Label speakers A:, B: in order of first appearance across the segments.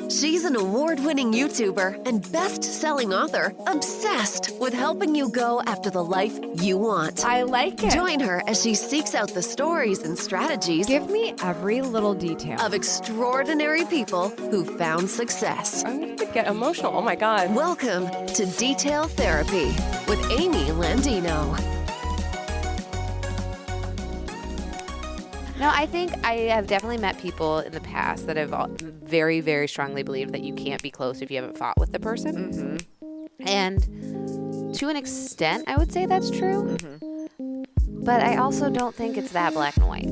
A: She's an award-winning YouTuber and best-selling author obsessed with helping you go after the life you want.
B: I like it.
A: Join her as she seeks out the stories and strategies.
B: Give me every little detail.
A: Of extraordinary people who found success.
B: I'm going to get emotional. Oh my God.
A: Welcome to Detail Therapy with Amy Landino.
C: No, I think I have definitely met people in the past that have very, very strongly believed that you can't be close if you haven't fought with the person. Mm-hmm. And to an extent, I would say that's true. Mm-hmm. But I also don't think it's that black and white.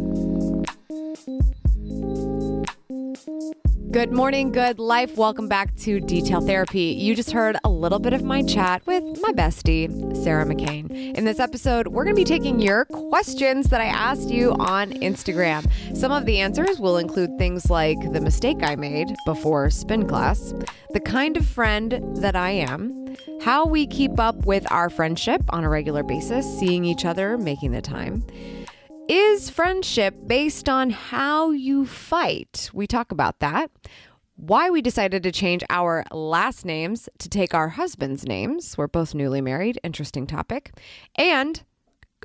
B: Good morning, good life. Welcome back to Detail Therapy. You just heard a little bit of my chat with my bestie, Sarah McCain. In this episode, we're going to be taking your questions that I asked you on Instagram. Some of the answers will include things like the mistake I made before spin class, the kind of friend that I am, how we keep up with our friendship on a regular basis, seeing each other, making the time. Is friendship based on how you fight? We talk about that. Why we decided to change our last names to take our husbands' names. We're both newly married. Interesting topic. And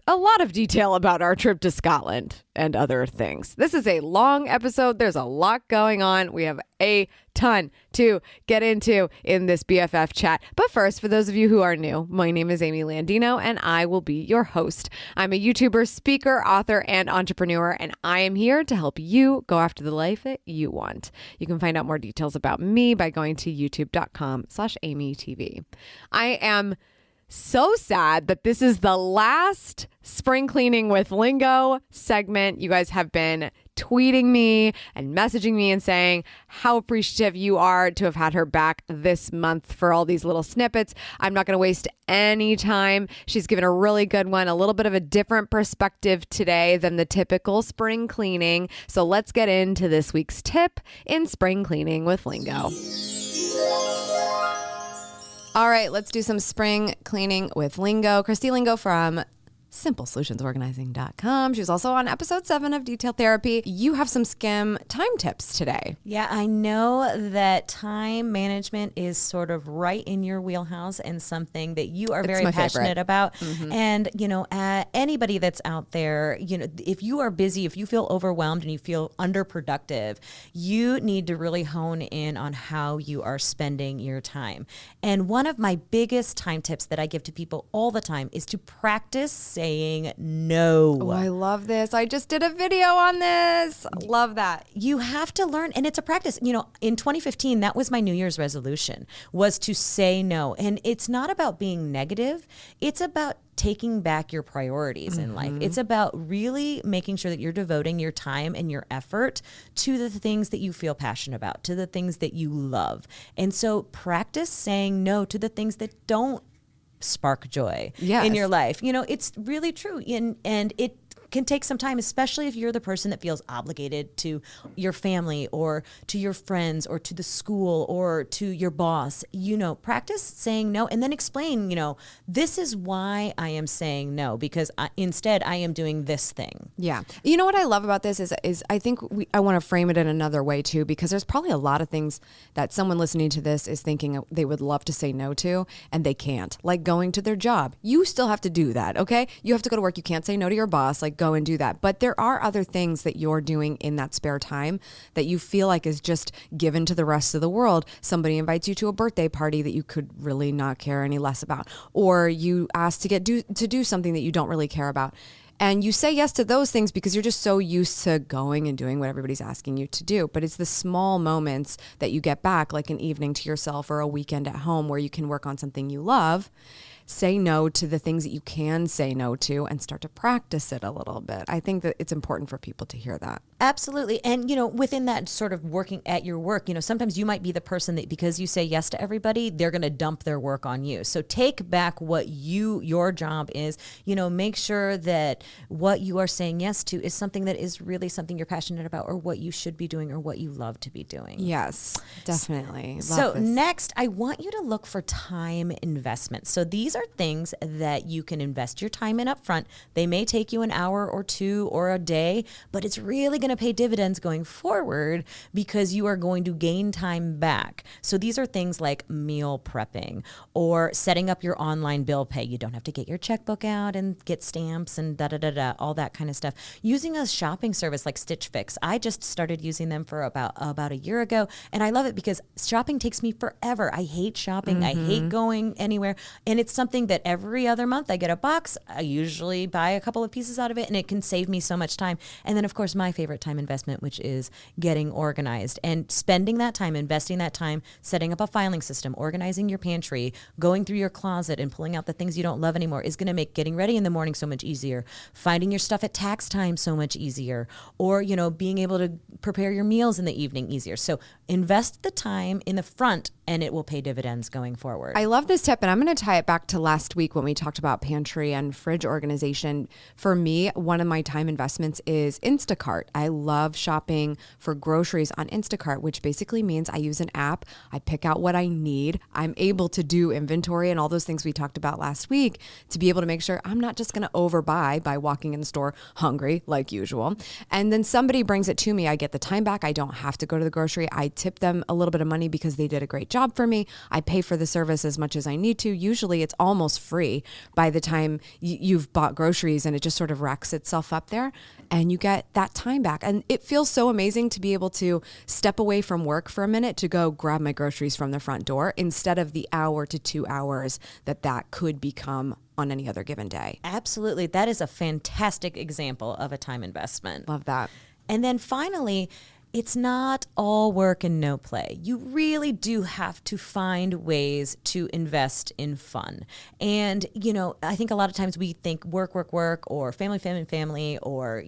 B: a lot of detail about our trip to Scotland and other things. This is a long episode. There's a lot going on. We have a ton to get into in this BFF chat. But first, for those of you who are new, my name is Amy Landino and I will be your host. I'm a YouTuber, speaker, author, and entrepreneur, and I am here to help you go after the life that you want. You can find out more details about me by going to youtube.com/AMYTV. I am so sad that this is the last spring cleaning with lingo segment. You guys have been tweeting me and messaging me and saying how appreciative you are to have had her back this month for all these little snippets. I'm not going to waste any time. She's given a really good one, a little bit of a different perspective today than the typical spring cleaning. So let's get into this week's tip in spring cleaning with lingo. All right, let's do some spring cleaning with lingo. Christy Lingo from SimpleSolutionsOrganizing.com. She was also on episode 7 of Detail Therapy. You have some skim time tips today.
D: Yeah, I know that time management is sort of right in your wheelhouse and something that you are very passionate about. Mm-hmm. And, anybody that's out there, if you are busy, if you feel overwhelmed and you feel underproductive, you need to really hone in on how you are spending your time. And one of my biggest time tips that I give to people all the time is to practice saying no.
B: Oh, I love this. I just did a video on this. Love that.
D: You have to learn, and it's a practice. In 2015, that was my New Year's resolution, was to say no. And it's not about being negative. It's about taking back your priorities in life. It's about really making sure that you're devoting your time and your effort to the things that you feel passionate about, to the things that you love. And so practice saying no to the things that don't spark joy in your life. It's really true. And it can take some time, especially if you're the person that feels obligated to your family or to your friends or to the school or to your boss. Practice saying no and then explain, this is why I am saying no, because instead I am doing this thing.
B: Yeah. You know what I love about this is I think I want to frame it in another way too, because there's probably a lot of things that someone listening to this is thinking they would love to say no to and they can't, like going to their job. You still have to do that. Okay. You have to go to work. You can't say no to your boss, like go and do that. But there are other things that you're doing in that spare time that you feel like is just given to the rest of the world. Somebody invites you to a birthday party that you could really not care any less about, or you ask to do something that you don't really care about. And you say yes to those things because you're just so used to going and doing what everybody's asking you to do. But it's the small moments that you get back, like an evening to yourself or a weekend at home where you can work on something you love. Say no to the things that you can say no to and start to practice it a little bit. I think that it's important for people to hear that.
D: Absolutely. And, within that sort of working at your work, sometimes you might be the person that because you say yes to everybody, they're going to dump their work on you. So take back what your job is, make sure that what you are saying yes to is something that is really something you're passionate about or what you should be doing or what you love to be doing.
B: Yes, definitely.
D: So next, I want you to look for time investments. So these are are things that you can invest your time in up front. They may take you an hour or two or a day, but it's really going to pay dividends going forward because you are going to gain time back. So these are things like meal prepping or setting up your online bill pay. You don't have to get your checkbook out and get stamps and da-da-da-da, all that kind of stuff. Using a shopping service like Stitch Fix. I just started using them for about a year ago, and I love it because shopping takes me forever. I hate shopping. I hate going anywhere, and it's something that every other month I get a box. I usually buy a couple of pieces out of it, and it can save me so much time. And then, of course, my favorite time investment, which is getting organized and spending that time, investing that time, setting up a filing system, organizing your pantry, going through your closet and pulling out the things you don't love anymore is going to make getting ready in the morning so much easier, finding your stuff at tax time so much easier, or, being able to prepare your meals in the evening easier. So invest the time in the front and it will pay dividends going forward.
B: I love this tip, and I'm going to tie it back to last week when we talked about pantry and fridge organization. For me, one of my time investments is Instacart. I love shopping for groceries on Instacart, which basically means I use an app. I pick out what I need. I'm able to do inventory and all those things we talked about last week to be able to make sure I'm not just going to overbuy by walking in the store hungry like usual. And then somebody brings it to me. I get the time back. I don't have to go to the grocery. I tip them a little bit of money because they did a great job for me. I pay for the service as much as I need to. Usually it's almost free by the time you've bought groceries, and it just sort of racks itself up there and you get that time back. And it feels so amazing to be able to step away from work for a minute to go grab my groceries from the front door instead of the hour to 2 hours that could become on any other given day.
D: Absolutely. That is a fantastic example of a time investment.
B: Love that.
D: And then finally, it's not all work and no play. You really do have to find ways to invest in fun. And, I think a lot of times we think work, or family, or,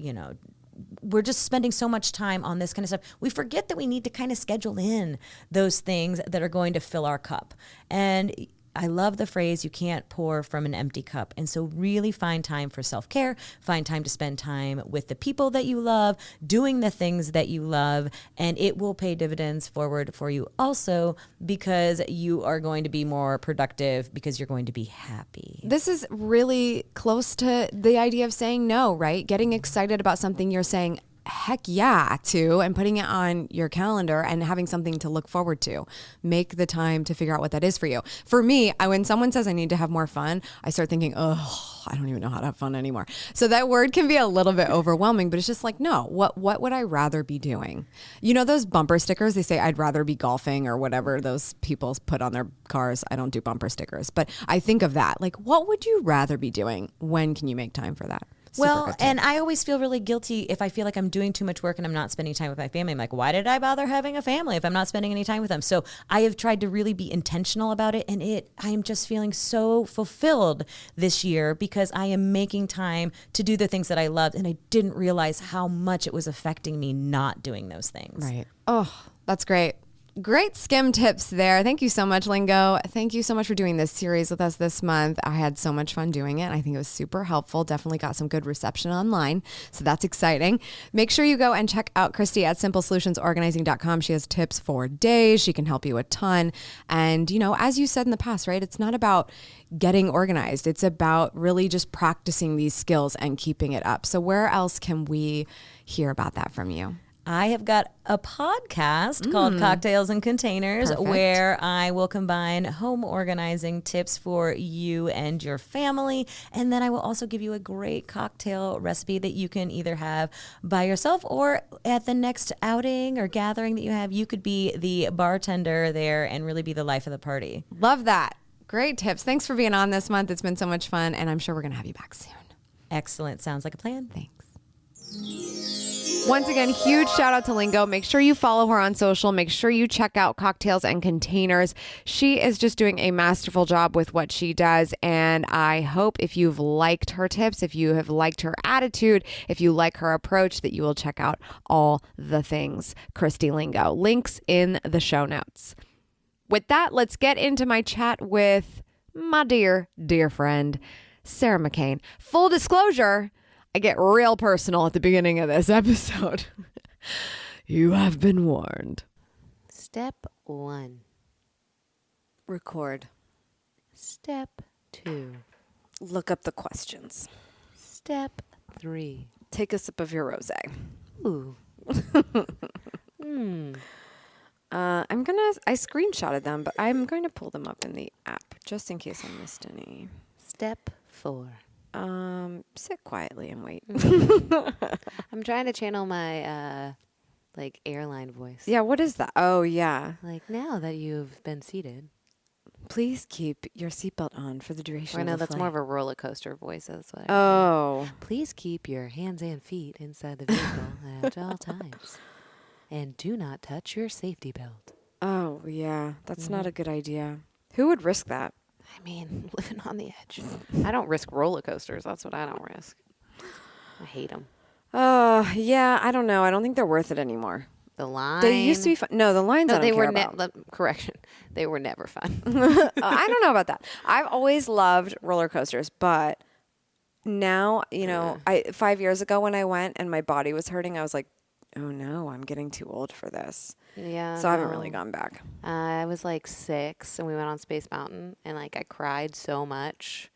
D: we're just spending so much time on this kind of stuff. We forget that we need to kind of schedule in those things that are going to fill our cup. And I love the phrase, you can't pour from an empty cup. And so really find time for self-care, find time to spend time with the people that you love, doing the things that you love, and it will pay dividends forward for you also because you are going to be more productive because you're going to be happy.
B: This is really close to the idea of saying no, right? Getting excited about something you're saying heck yeah to and putting it on your calendar and having something to look forward to. Make the time to figure out what that is for you. For me, when someone says I need to have more fun, I start thinking, oh, I don't even know how to have fun anymore. So that word can be a little bit overwhelming, but it's just like, no, what would I rather be doing? Those bumper stickers, they say I'd rather be golfing or whatever those people put on their cars. I don't do bumper stickers, but I think of that. Like, what would you rather be doing? When can you make time for that?
D: Well, and I always feel really guilty if I feel like I'm doing too much work and I'm not spending time with my family. I'm like, why did I bother having a family if I'm not spending any time with them? So I have tried to really be intentional about it, and I am just feeling so fulfilled this year because I am making time to do the things that I loved, and I didn't realize how much it was affecting me not doing those things.
B: Right. Oh, that's great. Great skim tips there. Thank you so much, Lingo. Thank you so much for doing this series with us this month. I had so much fun doing it. I think it was super helpful. Definitely got some good reception online. So that's exciting. Make sure you go and check out Christy at simplesolutionsorganizing.com. She has tips for days. She can help you a ton. And, as you said in the past, right, it's not about getting organized. It's about really just practicing these skills and keeping it up. So where else can we hear about that from you?
D: I have got a podcast called Cocktails and Containers.
B: Perfect.
D: Where I will combine home organizing tips for you and your family. And then I will also give you a great cocktail recipe that you can either have by yourself or at the next outing or gathering that you have. You could be the bartender there and really be the life of the party.
B: Love that. Great tips. Thanks for being on this month. It's been so much fun, and I'm sure we're going to have you back soon.
D: Excellent. Sounds like a plan.
B: Thanks. Once again, huge shout out to Lingo. Make sure you follow her on social. Make sure you check out Cocktails and Containers. She is just doing a masterful job with what she does. And I hope if you've liked her tips, if you have liked her attitude, if you like her approach, that you will check out all the things Christy Lingo. Links in the show notes. With that, let's get into my chat with my dear, dear friend, Sarah McCain. Full disclosure, I get real personal at the beginning of this episode. You have been warned.
C: Step 1. Record. Step 2.
B: Look up the questions.
C: Step 3.
B: Take a sip of your rosé.
C: Ooh.
B: I screenshotted them, but I'm going to pull them up in the app just in case I missed any.
C: Step 4.
B: Sit quietly and wait.
C: I'm trying to channel my like airline voice.
B: Yeah, what is that? Oh, yeah.
C: Like, now that you've been seated.
B: Please keep your seatbelt on for the duration
C: Or
B: of
C: no,
B: the
C: that's
B: flight.
C: more of a roller coaster voice. That's what Please keep your hands and feet inside the vehicle at all times. And do not touch your safety belt.
B: Oh, yeah. That's not a good idea. Who would risk that?
C: I mean, living on the edge. I don't risk roller coasters. That's what I don't risk. I hate them.
B: Yeah, I don't know. I don't think they're worth it anymore.
C: The line.
B: They used to be fun. No, the lines I don't
C: they
B: care
C: were
B: about.
C: correction. They were never fun.
B: I don't know about that. I've always loved roller coasters, but now, 5 years ago when I went and my body was hurting, I was like, oh no, I'm getting too old for this.
C: Yeah.
B: So I haven't really gone back.
C: I was like 6 and we went on Space Mountain and like I cried so much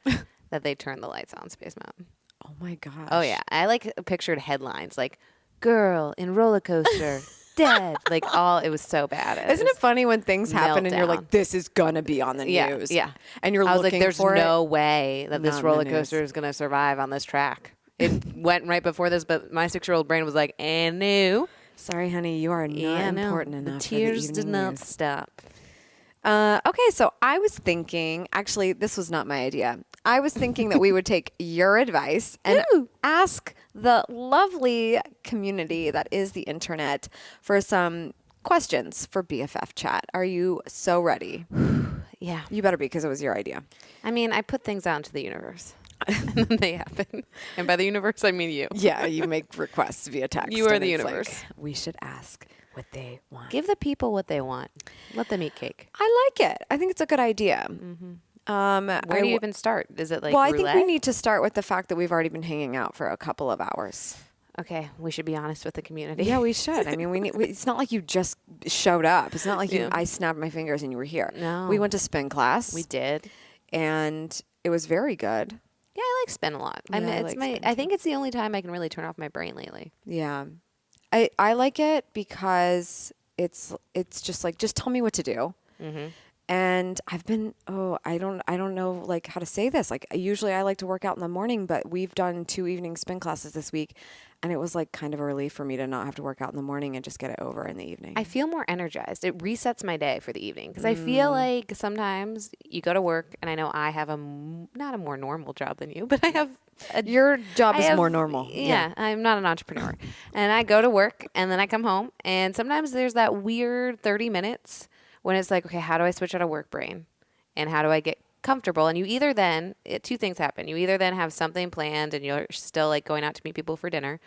C: that they turned the lights on Space Mountain.
B: Oh my gosh.
C: Oh yeah. I like pictured headlines like girl in roller coaster dead. Like it was so bad.
B: Isn't it funny when things happen and you're
C: meltdown.
B: like, this is gonna be on the news?
C: Yeah.
B: And you're
C: I was
B: looking
C: like, there's
B: for
C: no way that
B: Not
C: this
B: in the
C: roller
B: news.
C: coaster is gonna survive on this track. It went right before this, but my 6-year-old brain was like, and no.
B: Sorry, honey, you are not important enough.
C: The tears
B: for the
C: did
B: evening
C: not
B: news.
C: stop.
B: Okay, so I was thinking, actually, this was not my idea. I was thinking that we would take your advice and ask the lovely community that is the internet for some questions for BFF Chat. Are you so ready?
C: Yeah.
B: You better be, because it was your idea.
C: I mean, I put things out into the universe. And then they happen. And by the universe, I mean you.
B: Yeah, you make requests via text.
C: You are
B: and
C: the
B: it's
C: universe.
B: like, we should ask what they want.
C: Give the people what they want. Let them eat cake.
B: I like it. I think it's a good idea.
C: Where do you even start? Is it like
B: well,
C: roulette?
B: I think we need to start with the fact that we've already been hanging out for a couple of hours.
C: Okay, we should be honest with the community.
B: Yeah, we should. I mean, it's not like you just showed up. It's not like
C: Yeah.
B: I snapped my fingers and you were here.
C: No.
B: We went to spin class.
C: We did.
B: And it was very good.
C: Yeah, I like spin a lot. I
B: Yeah,
C: mean,
B: I
C: it's
B: like
C: my.
B: spin
C: I think it's the only time I can really turn off my brain lately.
B: Yeah. I like it because it's just like, just tell me what to do.
C: Mm-hmm.
B: And I've been, I don't know like how to say this. Like usually I like to work out in the morning, but we've done 2 evening spin classes this week. And it was like kind of a relief for me to not have to work out in the morning and just get it over in the evening.
C: I feel more energized. It resets my day for the evening because I feel like sometimes you go to work, and I know I have not a more normal job than you, but I have
B: Your job
C: I
B: is
C: have-
B: more normal.
C: Yeah, I'm not an entrepreneur. And I go to work and then I come home, and sometimes there's that weird 30 minutes when it's like, okay, how do I switch out of work brain? And how do I get comfortable? And you either then, 2 things happen. You either then have something planned and you're still like going out to meet people for dinner,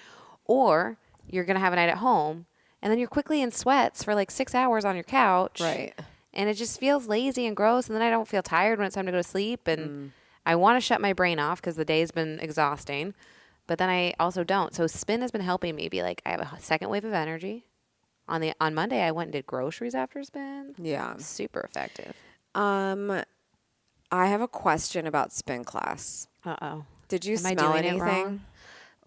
C: or you're going to have a night at home and then you're quickly in sweats for like 6 hours on your couch.
B: Right.
C: And it just feels lazy and gross. And then I don't feel tired when it's time to go to sleep. And I want to shut my brain off because the day's been exhausting, but then I also don't. So spin has been helping me be like, I have a second wave of energy. On Monday, I went and did groceries after spin.
B: Yeah.
C: Super effective.
B: I have a question about spin class.
C: Uh-oh.
B: Did you
C: Am I
B: smell
C: doing it
B: anything?
C: wrong?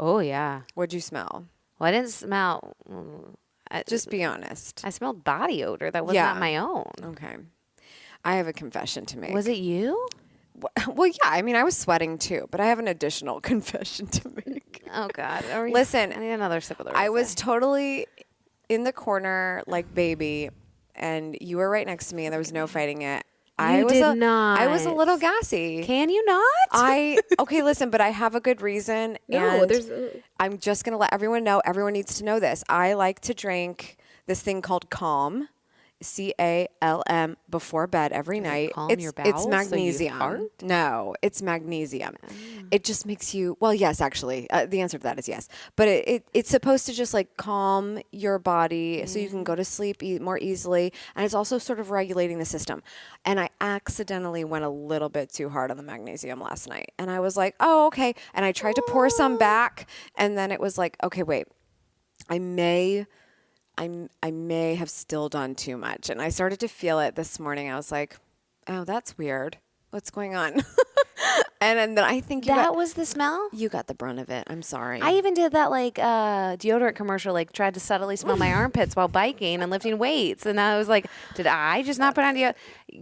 C: Oh, yeah.
B: What'd you smell?
C: Well, I didn't smell.
B: Just be honest.
C: I smelled body odor that was
B: Yeah.
C: not my own.
B: Okay. I have a confession to make.
C: Was it you?
B: Well, yeah. I mean, I was sweating too, but I have an additional confession to make.
C: Oh, God.
B: Listen,
C: I need another sip of the
B: I
C: rosé.
B: was totally in the corner like baby, and you were right next to me, and there was no fighting it. I was
C: did
B: a
C: not.
B: little gassy.
C: Can you not?
B: Okay, listen, but I have a good reason.
C: No,
B: and
C: there's
B: I'm just going to let everyone know. Everyone needs to know this. I like to drink this thing called Calm, CALM, before bed every night.
C: calm your
B: It's
C: bowels so you
B: magnesium.
C: fart?
B: No, it's magnesium. It just makes you, well, yes, actually. The answer to that is yes. But it's supposed to just like calm your body so you can go to sleep more easily. And it's also sort of regulating the system. And I accidentally went a little bit too hard on the magnesium last night. And I was like, oh, okay. And I tried to pour some back. And then it was like, okay, wait, I may have still done too much. And I started to feel it this morning. I was like, oh, that's weird. What's going on?
E: And then I think
C: That was the smell?
E: you got the brunt of it. I'm sorry.
C: I even did that like deodorant commercial, like tried to subtly smell my armpits while biking and lifting weights. And I was like, did I just not put on deodorant?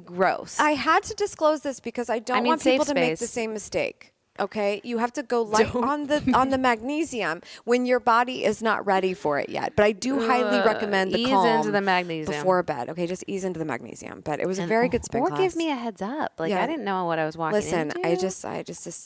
C: Gross.
E: I had to disclose this because I don't want
C: safe
E: people to make the
C: space.
E: same mistake. Okay, you have to go light on the magnesium when your body is not ready for it yet. But I do highly recommend the
C: ease
E: calm
C: into the magnesium.
E: before bed. Okay, just ease into the magnesium. But it was a very good spin
C: Or
E: class.
C: give me a heads up. Like
E: Yeah.
C: I didn't know what I was walking
E: Listen,
C: into.
E: I just
C: You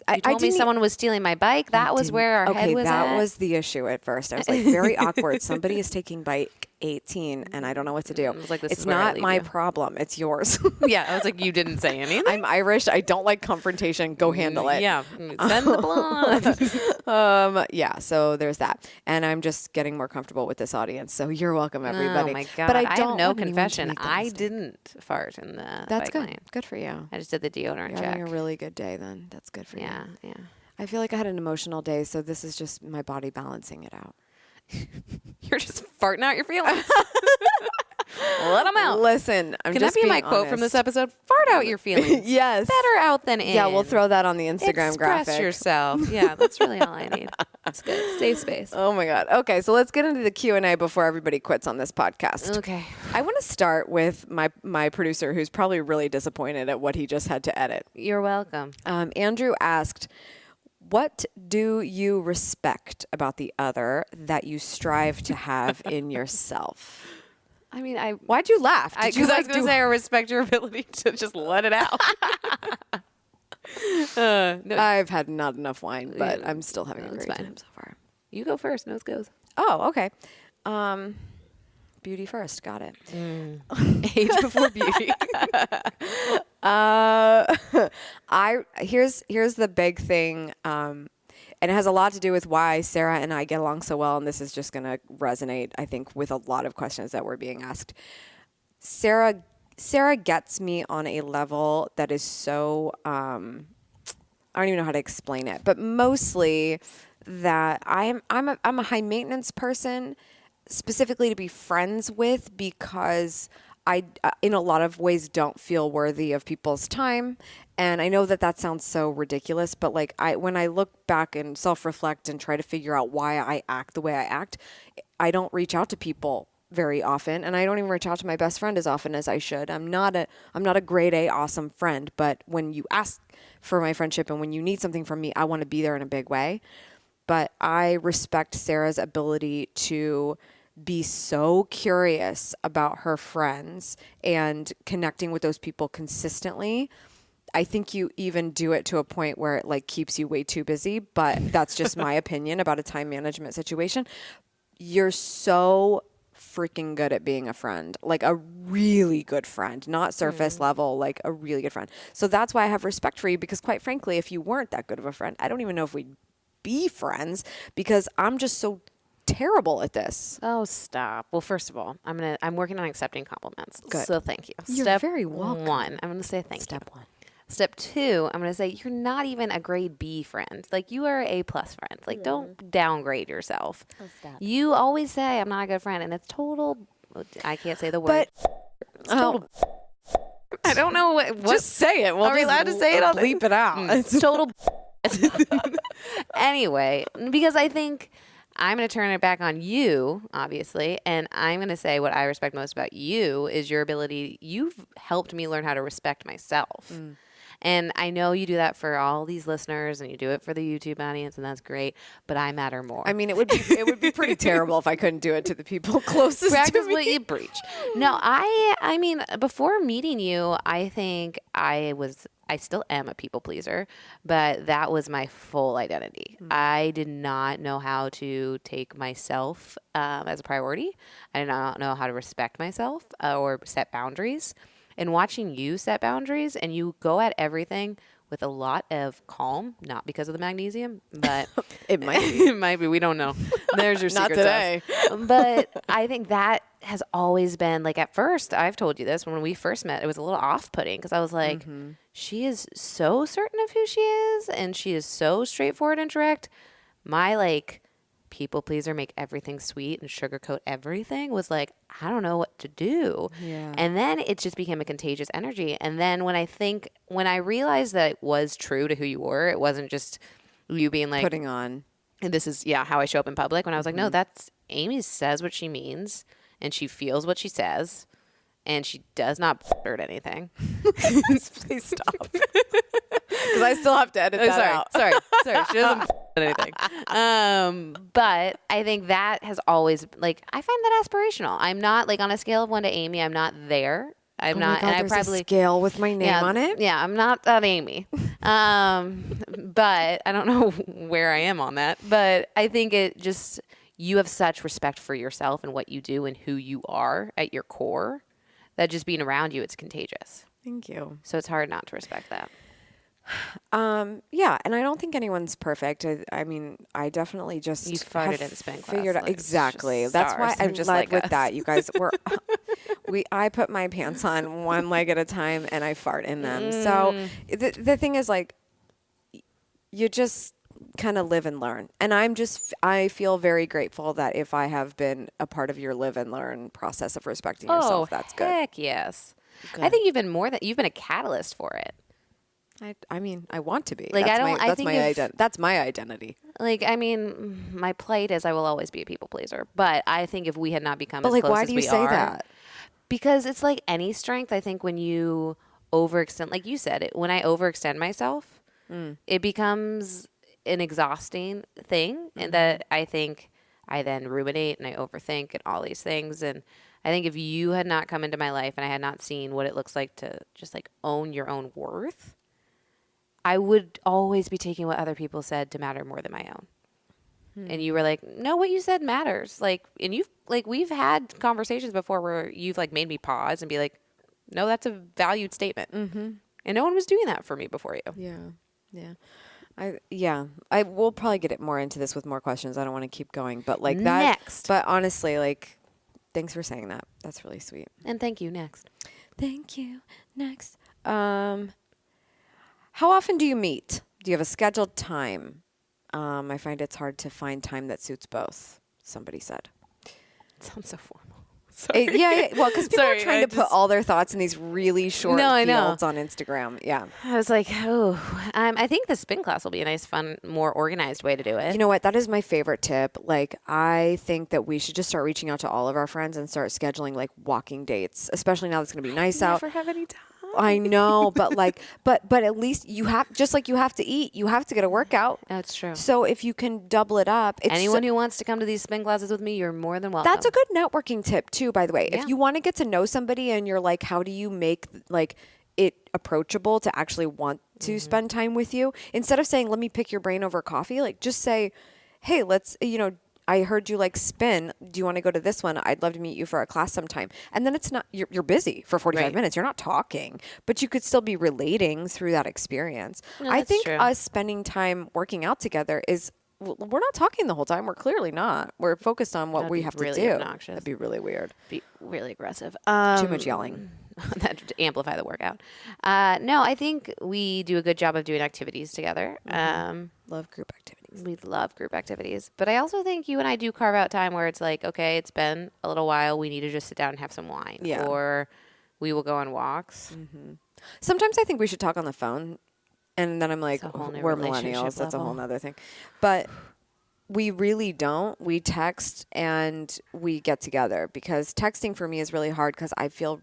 E: I
C: told me
E: didn't-
C: someone was stealing my bike. That was where our head was
E: that
C: at.
E: was the issue at first. I was like, very awkward. Somebody is taking bike 18, and I don't know what to do.
C: was like, this
E: it's
C: is where I
E: not
C: leave
E: my
C: you.
E: problem. It's yours.
C: Yeah, I was like, you didn't say anything.
E: I'm Irish. I don't like confrontation. Go handle it.
C: Yeah, send the blood.
E: Yeah, so there's that. And I'm just getting more comfortable with this audience. So you're welcome, everybody.
C: Oh my god!
E: But I
C: have
E: don't
C: no
E: want anyone to
C: confession.
E: make that
C: I
E: mistake.
C: didn't fart in the
E: That's
C: bike
E: good.
C: lane.
E: Good for you.
C: I just did the deodorant
E: You're
C: check.
E: having a really good day then. That's good for you.
C: Yeah.
E: I feel like I had an emotional day, so this is just my body balancing it out.
C: You're just farting out your feelings. Let them out.
E: Listen, I'm
C: Can
E: just
C: that be my
E: being
C: quote from this
E: honest.
C: episode? Fart out your feelings.
E: Yes.
C: Better out than in.
E: Yeah, we'll throw that on the Instagram
C: Express
E: graphic.
C: yourself. Yeah, that's really all I need. That's good. Safe space.
E: Oh my God. Okay, so let's get into the Q&A before everybody quits on this podcast.
C: Okay.
E: I want to start with my producer, who's probably really disappointed at what he just had to edit.
C: You're welcome.
E: Andrew asked, what do you respect about the other that you strive to have in yourself?
C: I mean,
E: Why'd you laugh? Did you
C: because I was going to
E: do-
C: say I respect your ability to just let it out. No,
E: I've had not enough wine, but
C: Yeah,
E: I'm still having a
C: that's
E: great
C: fine.
E: time so far.
C: you go first. Nose goes.
E: Oh, okay. Beauty first. Got it.
C: Age before beauty.
E: Here's the big thing, and it has a lot to do with why Sarah and I get along so well, and this is just going to resonate, I think, with a lot of questions that were being asked. Sarah gets me on a level that is so I don't even know how to explain it, but mostly that I'm a high maintenance person, specifically to be friends with, because I, in a lot of ways, don't feel worthy of people's time. And I know that sounds so ridiculous, but like when I look back and self-reflect and try to figure out why I act the way I act, I don't reach out to people very often, and I don't even reach out to my best friend as often as I should. I'm not a grade A awesome friend, but when you ask for my friendship and when you need something from me, I want to be there in a big way. But I respect Sarah's ability to be so curious about her friends and connecting with those people consistently. I think you even do it to a point where it like keeps you way too busy, but that's just my opinion about a time management situation. You're so freaking good at being a friend, like a really good friend, not surface level, like a really good friend. So that's why I have respect for you, because quite frankly, if you weren't that good of a friend, I don't even know if we'd be friends, because I'm just so terrible at this.
C: Oh, stop. Well, first of all, I'm working on accepting compliments.
E: Good.
C: So thank you.
E: You're
C: Step
E: very welcome.
C: 1, I'm going to say thank you.
E: Step 1.
C: Step 2, I'm going to say you're not even a grade B friend. Like, you are A+ friend. Like, don't downgrade yourself. You always say I'm not a good friend, and it's total. I can't say the word. It's total. I don't know what.
E: Just say it. Well,
C: Are we allowed to say it on
E: bleep it out.
C: It's total. Anyway, because I think I'm going to turn it back on you, obviously, and I'm going to say what I respect most about you is your ability. You've helped me learn how to respect myself. And I know you do that for all these listeners, and you do it for the YouTube audience, and that's great, but I matter more.
E: I mean, it would be pretty terrible if I couldn't do it to the people closest
C: Practice
E: to me.
C: what you preach. No, I mean, before meeting you, I think I still am a people pleaser, but that was my full identity. I did not know how to take myself as a priority. I did not know how to respect myself or set boundaries. And watching you set boundaries, and you go at everything with a lot of calm, not because of the magnesium, but
E: It might be.
C: it might be. We don't know. There's your
E: Not
C: secret
E: today.
C: sauce. But I think that has always been, like, at first, I've told you this, when we first met, it was a little off-putting because I was like, she is so certain of who she is, and she is so straightforward and direct. My, like, people pleaser, make everything sweet and sugarcoat everything was like, I don't know what to do.
E: Yeah.
C: And then it just became a contagious energy. And then when I realized that it was true to who you were, it wasn't just you being like,
E: Putting on.
C: and this is, how I show up in public. When I was like, no, that's Amy says what she means and she feels what she says and she does not flirt anything.
E: Please stop. Because I still have to edit that out.
C: Sorry. She doesn't anything. But I think that has always, like, I find that aspirational. I'm not, like, on a scale of 1 to Amy, I'm not there. I'm not,
E: God,
C: and I
E: there's
C: probably
E: a scale with my name on it.
C: Yeah, I'm not that Amy. But I don't know where I am on that. But I think it just, you have such respect for yourself and what you do and who you are at your core that just being around you, it's contagious.
E: Thank you.
C: So it's hard not to respect that.
E: Yeah, and I don't think anyone's perfect. I mean, I definitely just
C: You farted
E: have
C: in spin class,
E: figured out
C: like, it's
E: exactly.
C: just
E: That's why
C: stars.
E: I
C: They're just
E: led
C: like
E: with
C: us.
E: that. You guys were. I put my pants on one leg at a time, and I fart in them. So the thing is, like, you just kind of live and learn. And I feel very grateful that if I have been a part of your live and learn process of respecting yourself, that's good.
C: Heck yes. I think you've been a catalyst for it.
E: I mean, I want to be.
C: Like,
E: that's
C: I don't-
E: My,
C: I
E: that's
C: think
E: my
C: if-
E: That's my identity.
C: Like, I mean, my plight is I will always be a people pleaser. But I think if we had not become
E: But
C: as
E: like,
C: close
E: why
C: as
E: do you
C: we
E: say
C: are,
E: that?
C: because it's like any strength. I think when you overextend, like you said, when I overextend myself, it becomes an exhausting thing. And that I think I then ruminate and I overthink and all these things. And I think if you had not come into my life and I had not seen what it looks like to just like own your own worth, I would always be taking what other people said to matter more than my own. And you were like, no, what you said matters. Like, and you've, like, we've had conversations before where you've, like, made me pause and be like, no, that's a valued statement. And no one was doing that for me before you.
E: Yeah. I will probably get it more into this with more questions. I don't want to keep going, but like that.
C: Next.
E: But honestly, like, thanks for saying that. That's really sweet.
C: And thank you. Next.
E: Thank you. Next. How often do you meet? Do you have a scheduled time? I find it's hard to find time that suits both, somebody said.
C: It sounds so formal.
E: Yeah. Well, because people are
C: Sorry,
E: trying to put all their thoughts in these really short
C: I know.
E: fields on Instagram. Yeah.
C: I was like, I think the spin class will be a nice, fun, more organized way to do it.
E: You know what? That is my favorite tip. Like, I think that we should just start reaching out to all of our friends and start scheduling like walking dates, especially now that it's going to be nice out.
C: never have any time.
E: I know, but like, but at least you have, just like you have to eat, you have to get a workout.
C: That's true.
E: So if you can double it up, it's
C: Anyone who wants to come to these spin classes with me, you're more than welcome.
E: that's a good networking tip too, by the way.
C: Yeah.
E: If you want to get to know somebody and you're like, how do you make like it approachable to actually want to spend time with you? Instead of saying, let me pick your brain over coffee, like just say, hey, let's, I heard you like spin. Do you want to go to this one? I'd love to meet you for a class sometime. And then it's not, you're busy for 45
C: Right.
E: minutes. You're not talking, but you could still be relating through that experience.
C: No,
E: I
C: that's
E: think
C: true.
E: us spending time working out together is, we're not talking the whole time. We're clearly not. We're focused on what
C: That'd
E: we
C: be
E: have
C: really
E: to do.
C: obnoxious.
E: That'd be really weird.
C: Be really aggressive.
E: Too much yelling.
C: That would amplify the workout. No, I think we do a good job of doing activities together.
E: Love group activities.
C: We love group activities. But I also think you and I do carve out time where it's like, okay, it's been a little while. We need to just sit down and have some wine.
E: Yeah.
C: Or we will go on walks.
E: Sometimes I think we should talk on the phone. And then I'm like,
C: a whole new
E: we're
C: relationship
E: millennials. That's a whole
C: level.
E: nother thing. But we really don't. We text and we get together, because texting for me is really hard, because I feel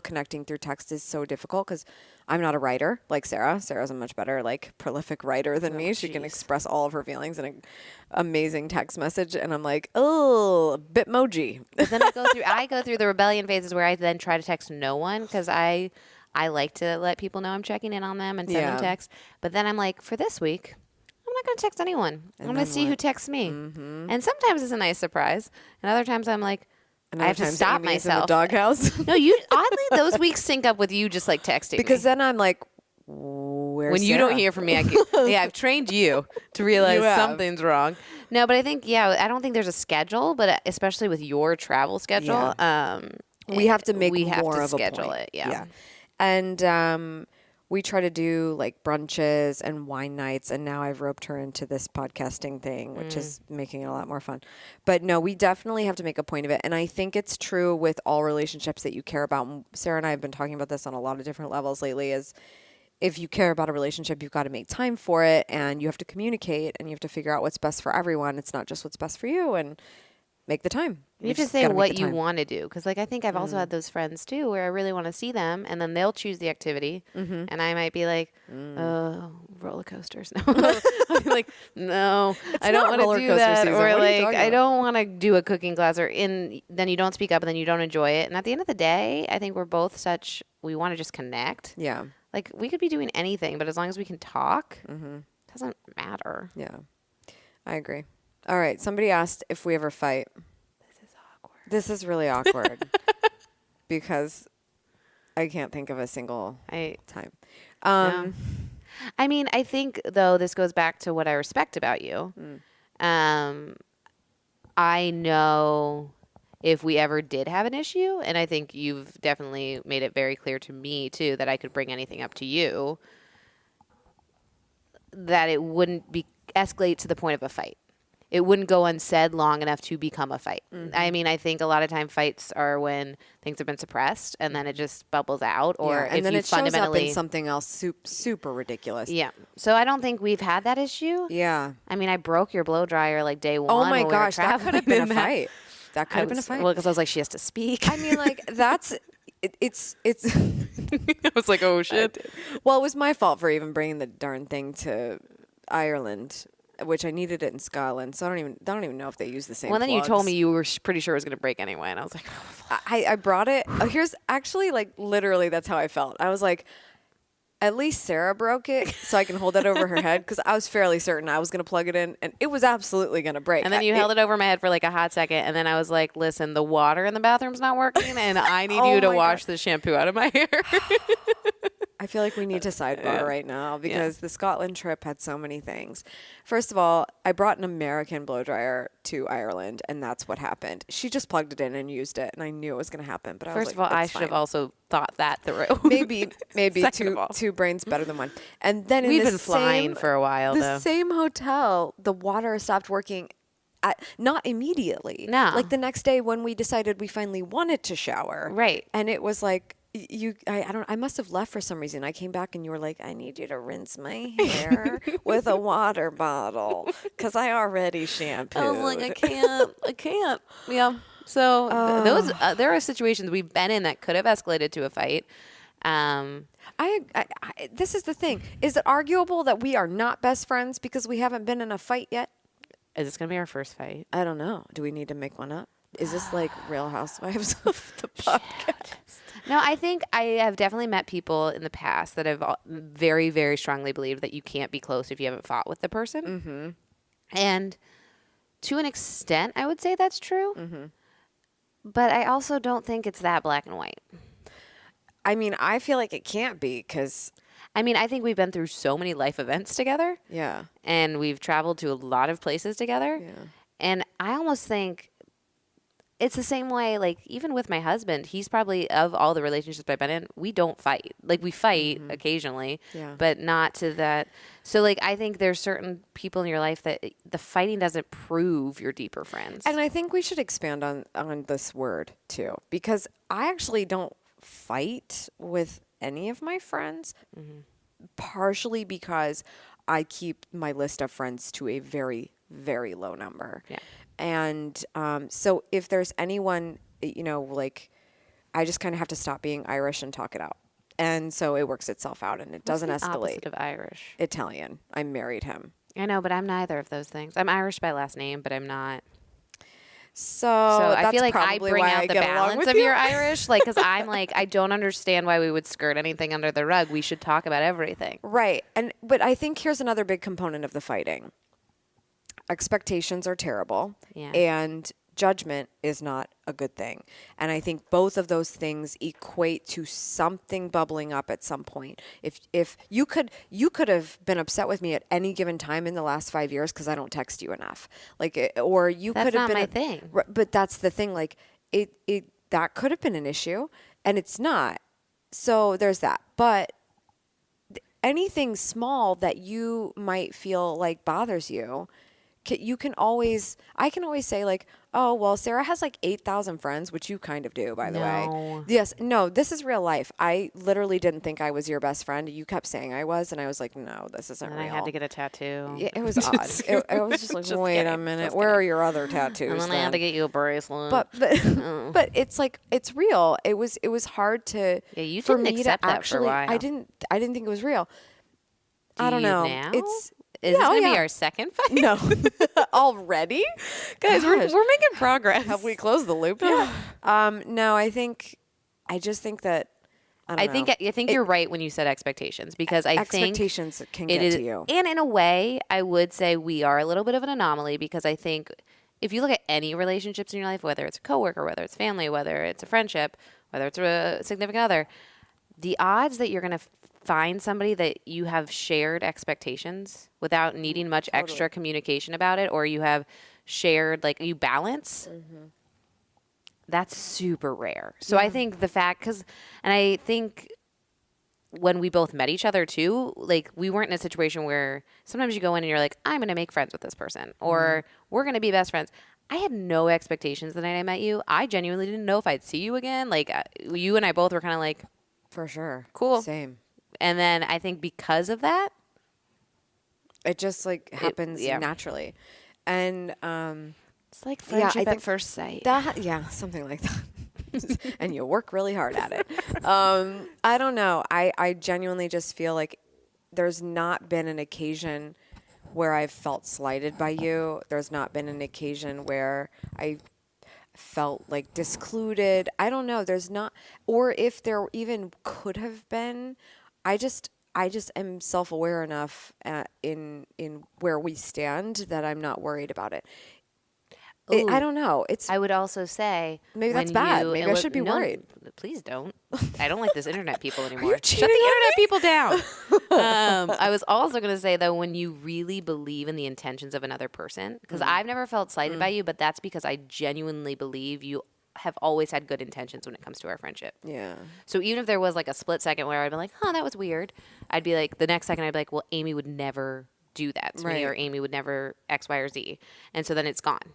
E: connecting through text is so difficult, because I'm not a writer like Sarah. Sarah's a much better, like, prolific writer than me. She can
C: jeez.
E: express all of her feelings in an amazing text message. And I'm like, oh, Bitmoji.
C: But then I go through the rebellion phases where I then try to text no one, because I like to let people know I'm checking in on them and send them
E: Yeah.
C: texts. But then I'm like, for this week, I'm not going to text anyone. I'm going to see who texts me. And sometimes it's a nice surprise. And other times I'm like, I have to stop
E: Amy's
C: myself.
E: in the doghouse.
C: No, oddly, those weeks sync up with you just like texting
E: Because
C: me.
E: then I'm like, where's
C: When you
E: Sarah?
C: don't hear from me, I've trained you to realize
E: You have.
C: something's wrong. No, but I think, I don't think there's a schedule, but especially with your travel schedule,
E: we have to make
C: we have
E: more
C: to
E: of a
C: schedule
E: point.
C: it. Yeah.
E: And we try to do like brunches and wine nights, and now I've roped her into this podcasting thing, which is making it a lot more fun. But no, we definitely have to make a point of it. And I think it's true with all relationships that you care about. And Sarah and I have been talking about this on a lot of different levels lately, is if you care about a relationship, you've got to make time for it, and you have to communicate, and you have to figure out what's best for everyone. It's not just what's best for you, and make the time.
C: You have to say what you want to do. Because, like, I think I've also had those friends, too, where I really want to see them, and then they'll choose the activity. And I might be like, oh, roller coasters. No. I'll be like, no, I don't want to do that.
E: Season.
C: Or, like, I don't want to do a cooking class. Or then you don't speak up, and then you don't enjoy it. And at the end of the day, I think we're both we want to just connect.
E: Yeah.
C: Like, we could be doing anything, but as long as we can talk, it doesn't matter.
E: Yeah. I agree. All right. Somebody asked if we ever fight.
C: This is awkward.
E: This is really awkward because I can't think of a single time.
C: No. I mean, I think, though, this goes back to what I respect about you. I know if we ever did have an issue, and I think you've definitely made it very clear to me, too, that I could bring anything up to you, that it wouldn't escalate to the point of a fight. It wouldn't go unsaid long enough to become a fight. I mean, I think a lot of time fights are when things have been suppressed and then it just bubbles out, or
E: and
C: if
E: then
C: you
E: it shows up
C: fundamentally
E: in something else super ridiculous.
C: Yeah. So I don't think we've had that issue.
E: Yeah.
C: I mean, I broke your blow dryer like day one.
E: Oh my
C: when we were
E: gosh, that could have
C: traveling
E: been a
C: in
E: fight. That could have been a fight.
C: Well, because I was like, she has to speak.
E: I mean, like it's.
C: I was like, oh shit.
E: Well, it was my fault for even bringing the darn thing to Ireland, which I needed it in Scotland. So I don't even know if they use the same.
C: Well, then you
E: plugs.
C: told me you were pretty sure it was going to break anyway, and I was like, oh,
E: I brought it. Here's actually like literally that's how I felt. I was like, at least Sarah broke it, so I can hold that over her head, because I was fairly certain I was going to plug it in, and it was absolutely going to break.
C: and then you held it over my head for like a hot second, and then I was like, listen, the water in the bathroom's not working, and I need you to wash the shampoo out of my hair.
E: I feel like we need to sidebar right now, because the Scotland trip had so many things. First of all, I brought an American blow dryer to Ireland, and that's what happened. She just plugged it in and used it, and I knew it was going to happen. But
C: First of all, I should have also thought that through.
E: maybe two brains better than one. And then
C: we've been flying for a while.
E: The same hotel, the water stopped working. Not immediately.
C: No,
E: like the next day when we decided we finally wanted to shower.
C: Right.
E: And it was like, I must have left for some reason. I came back and you were like, I need you to rinse my hair with a water bottle because I already shampooed.
C: I was like, I can't. Yeah. So there are situations we've been in that could have escalated to a fight.
E: This is the thing. Is it arguable that we are not best friends because we haven't been in a fight yet?
C: Is this going to be our first fight?
E: I don't know. Do we need to make one up? Is this like Real Housewives of the podcast?
C: No, I think I have definitely met people in the past that have very, very strongly believed that you can't be close if you haven't fought with the person. Mm-hmm. And to an extent, I would say that's true. Mm-hmm. But I also don't think it's that black and white.
E: I mean, I feel like it can't be because...
C: I mean, I think we've been through so many life events together.
E: Yeah.
C: And we've traveled to a lot of places together.
E: Yeah.
C: And I almost think it's the same way, like, even with my husband, he's probably, of all the relationships I've been in, we don't fight. Like, we fight occasionally, but not to that. So, like, I think there's certain people in your life that the fighting doesn't prove you're deeper friends.
E: And I think we should expand on this word, too, because I actually don't fight with any of my friends, partially because I keep my list of friends to a very, very low number. Yeah. And so if there's anyone, like, I just kind of have to stop being Irish and talk it out. And so it works itself out and it doesn't escalate.
C: Opposite of Irish?
E: Italian. I married him.
C: I know, but I'm neither of those things. I'm Irish by last name, but I'm not.
E: So
C: I feel like I bring out the balance of your Irish, like, because I'm like, I don't understand why we would skirt anything under the rug. We should talk about everything.
E: Right. But I think here's another big component of the fighting. Expectations are terrible, and judgment is not a good thing. And I think both of those things equate to something bubbling up at some point. If you could have been upset with me at any given time in the last 5 years because I don't text you enough, like, or you could have been
C: my thing.
E: But that's the thing. Like, it that could have been an issue, and it's not. So there's that. But anything small that you might feel like bothers you, I can always say like, oh, well, Sarah has like 8,000 friends, which you kind of do, by the way.
C: No.
E: Yes. No, this is real life. I literally didn't think I was your best friend. You kept saying I was, and I was like, no, this isn't
C: And
E: real.
C: I had to get a tattoo.
E: Yeah, it was odd. I was just like,
C: Just
E: wait a
C: kidding.
E: minute.
C: Just
E: Where
C: kidding.
E: are your other tattoos?
C: And then I had to get you a bracelet.
E: But it's like, it's real. It was hard to,
C: Yeah, you
E: for
C: didn't
E: me
C: accept
E: to
C: that for a
E: actually,
C: while.
E: I didn't think it was real.
C: Do
E: I don't
C: you
E: know.
C: now?
E: Is
C: this going to be our second fight?
E: No. Already?
C: Guys, we're
E: Gosh.
C: making progress.
E: Have we closed the loop yet? No, I just think that, I don't know.
C: I think you're right when you said expectations, because I think
E: Expectations can
C: it
E: get
C: is,
E: to you.
C: and in a way, I would say we are a little bit of an anomaly, because I think if you look at any relationships in your life, whether it's a coworker, whether it's family, whether it's a friendship, whether it's a significant other, the odds that you're going to find somebody that you have shared expectations without needing much extra communication about it, or you have shared, like, you balance, that's super rare. So I think the fact, and I think when we both met each other too, like, we weren't in a situation where sometimes you go in and you're like, I'm going to make friends with this person, or we're going to be best friends. I had no expectations the night I met you. I genuinely didn't know if I'd see you again. Like, you and I both were kind of like,
E: For sure.
C: Cool.
E: Same.
C: and then I think because of that,
E: It just like happens
C: yeah.
E: naturally. And
C: it's like
E: Yeah, I
C: friendship
E: think
C: at first sight.
E: yeah, something like that. And you work really hard at it. I don't know. I genuinely just feel like there's not been an occasion where I've felt slighted by you. There's not been an occasion where I felt like discluded. I don't know. There's not, or if there even could have been, I just am self-aware enough in where we stand that I'm not worried about it. I don't know.
C: I would also say
E: Maybe that's
C: when
E: bad.
C: you-
E: Maybe
C: and
E: I
C: look-
E: should be
C: no,
E: worried.
C: Please don't. I don't like this internet people anymore. Shut
E: cheating
C: the
E: on
C: internet people down. I was also going to say, though, when you really believe in the intentions of another person, because I've never felt slighted by you, but that's because I genuinely believe you have always had good intentions when it comes to our friendship.
E: Yeah.
C: So even if there was like a split second where I'd be like, "Huh, that was weird," I'd be like, the next second I'd be like, "Well, Amy would never do that to me,
E: Right.
C: or Amy would never X, Y, or Z," and so then it's gone.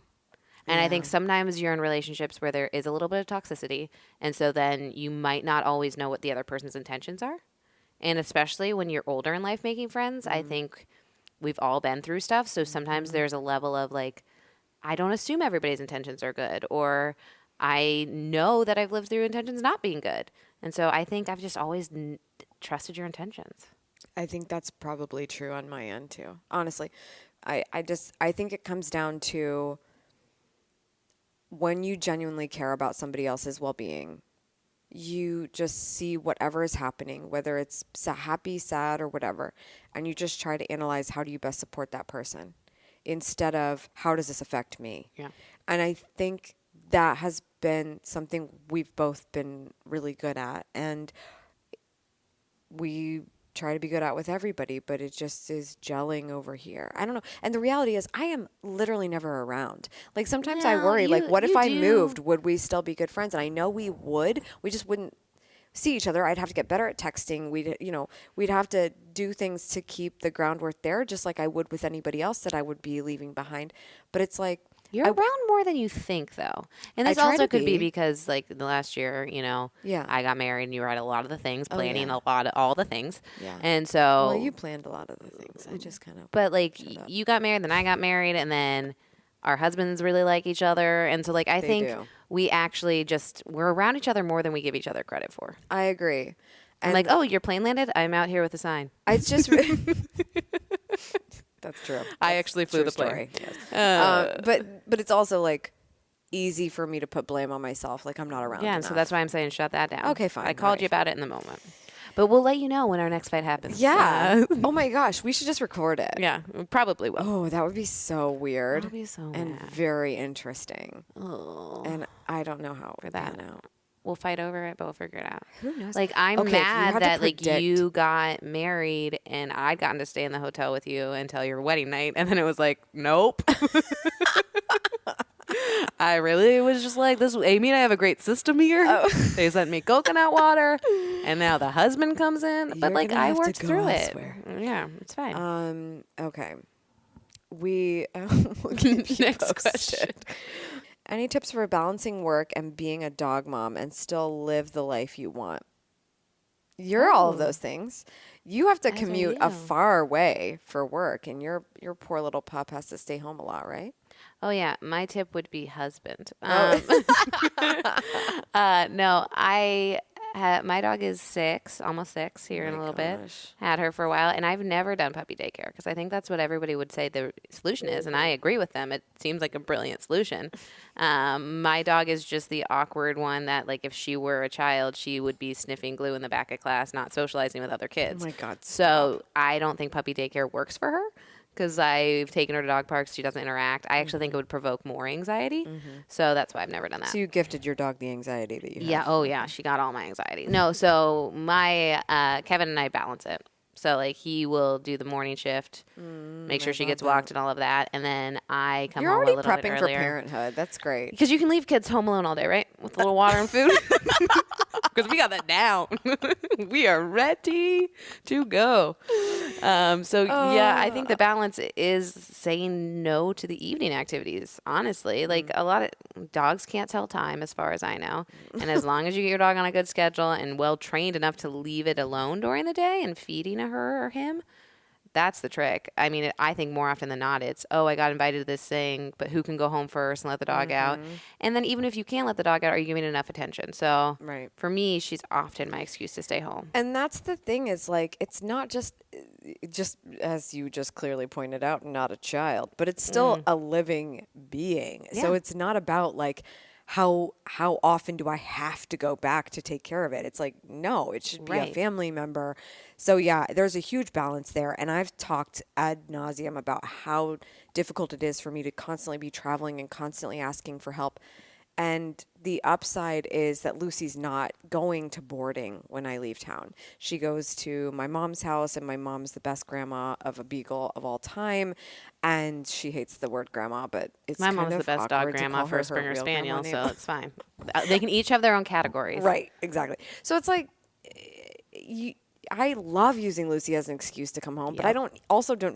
C: And I think sometimes you're in relationships where there is a little bit of toxicity, and so then you might not always know what the other person's intentions are. And especially when you're older in life making friends, I think we've all been through stuff. So sometimes there's a level of like, I don't assume everybody's intentions are good, or I know that I've lived through intentions not being good. And so I think I've just always trusted your intentions.
E: I think that's probably true on my end too. Honestly, I think it comes down to when you genuinely care about somebody else's well-being, you just see whatever is happening, whether it's happy, sad, or whatever, and you just try to analyze how do you best support that person instead of how does this affect me?
C: Yeah.
E: And I think that has been something we've both been really good at, and we try to be good at with everybody, but it just is gelling over here. I don't know. And the reality is I am literally never around. Like sometimes I
C: Well,
E: worry, like what if
C: you
E: I
C: do.
E: moved, would we still be good friends? And I know we would. We just wouldn't see each other. I'd have to get better at texting. We'd have to do things to keep the groundwork there, just like I would with anybody else that I would be leaving behind. But it's like
C: You're around more than you think, though. And
E: I
C: this
E: try
C: also
E: to
C: could be
E: be.
C: because, like, the last year,
E: Yeah.
C: I got married and you were at a lot of the things, planning
E: yeah.
C: a lot of all the things.
E: Yeah.
C: And so,
E: well, you planned a lot of the things. I just kind of
C: but, like, you got married, then I got married, and then our husbands really like each other. And so, like, I think
E: do.
C: we actually we're around each other more than we give each other credit for.
E: I agree.
C: I'm like, oh, your plane landed? I'm out here with a sign.
E: It's just that's true.
C: I
E: That's
C: actually flew
E: true
C: the plane.
E: story. Yes. But it's also like easy for me to put blame on myself. Like I'm not around.
C: Yeah, and so
E: enough.
C: that's why I'm saying shut that down.
E: Okay, fine.
C: I called
E: Alright.
C: you about it in the moment. But we'll let you know when our next fight happens.
E: Yeah. Oh my gosh, we should just record it.
C: Yeah, we probably will.
E: Oh, that would be so weird.
C: That would be so
E: and
C: mad.
E: very interesting.
C: Oh.
E: And I don't know how it would
C: that.
E: pan out.
C: We'll fight over it, but we'll figure it out.
E: Who knows?
C: Like, I'm
E: Okay, if you had
C: mad
E: to
C: that, like,
E: predict-
C: you got married and I'd gotten to stay in the hotel with you until your wedding night. And then it was like, nope. I really was just like, this. Amy and I have a great system here. They sent me coconut water, and now the husband comes in. But
E: You're
C: like,
E: gonna
C: I
E: have to
C: worked
E: go
C: through
E: elsewhere.
C: it. Yeah, it's fine.
E: Okay. We'll keep you
C: Next
E: posted.
C: question.
E: Any tips for balancing work and being a dog mom and still live the life you want? You're all of those things. You have to commute a far way for work, and your poor little pup has to stay home a lot, right?
C: Oh yeah, my tip would be husband.
E: Oh.
C: No, my dog is 6, almost 6 here in a little bit. Had her for a while, and I've never done puppy daycare because I think that's what everybody would say the solution is, and I agree with them. It seems like a brilliant solution. My dog is just the awkward one that, like, if she were a child, she would be sniffing glue in the back of class, not socializing with other kids.
E: Oh my God!
C: So I don't think puppy daycare works for her. Because I've taken her to dog parks, she doesn't interact. I actually think it would provoke more anxiety. So that's why I've never done that.
E: So you gifted your dog the anxiety that you have.
C: Yeah. Oh, yeah. She got all my anxiety. No. So my Kevin and I balance it. So like he will do the morning shift, make sure she gets walked and all of that, and then I come
E: You're
C: home
E: already
C: a little bit
E: prepping for
C: earlier.
E: parenthood. That's great.
C: Because you can leave kids home alone all day, right? With a little water and food. Because we got that down. We are ready to go. Yeah, I think the balance is saying no to the evening activities, honestly. Like a lot of dogs can't tell time as far as I know. And as long as you get your dog on a good schedule and well trained enough to leave it alone during the day and feeding her or him, that's the trick. I mean, I think more often than not, it's, oh, I got invited to this thing, but who can go home first and let the dog out? And then even if you can't let the dog out, are you giving enough attention? So for me, she's often my excuse to stay home.
E: And that's the thing is, like, it's not just as you just clearly pointed out, not a child, but it's still a living being.
C: Yeah.
E: So it's not about like, how often do I have to go back to take care of it? It's like, no, it should be a family member. So yeah, there's a huge balance there. And I've talked ad nauseum about how difficult it is for me to constantly be traveling and constantly asking for help. And the upside is that Lucy's not going to boarding when I leave town. She goes to my mom's house, and my mom's the best grandma of a beagle of all time. And she hates the word grandma, but it's
C: My mom's the best dog grandma for a Springer Spaniel, so it's fine. They can each have their own categories.
E: Right, exactly. So it's like, I love using Lucy as an excuse to come home, but I don't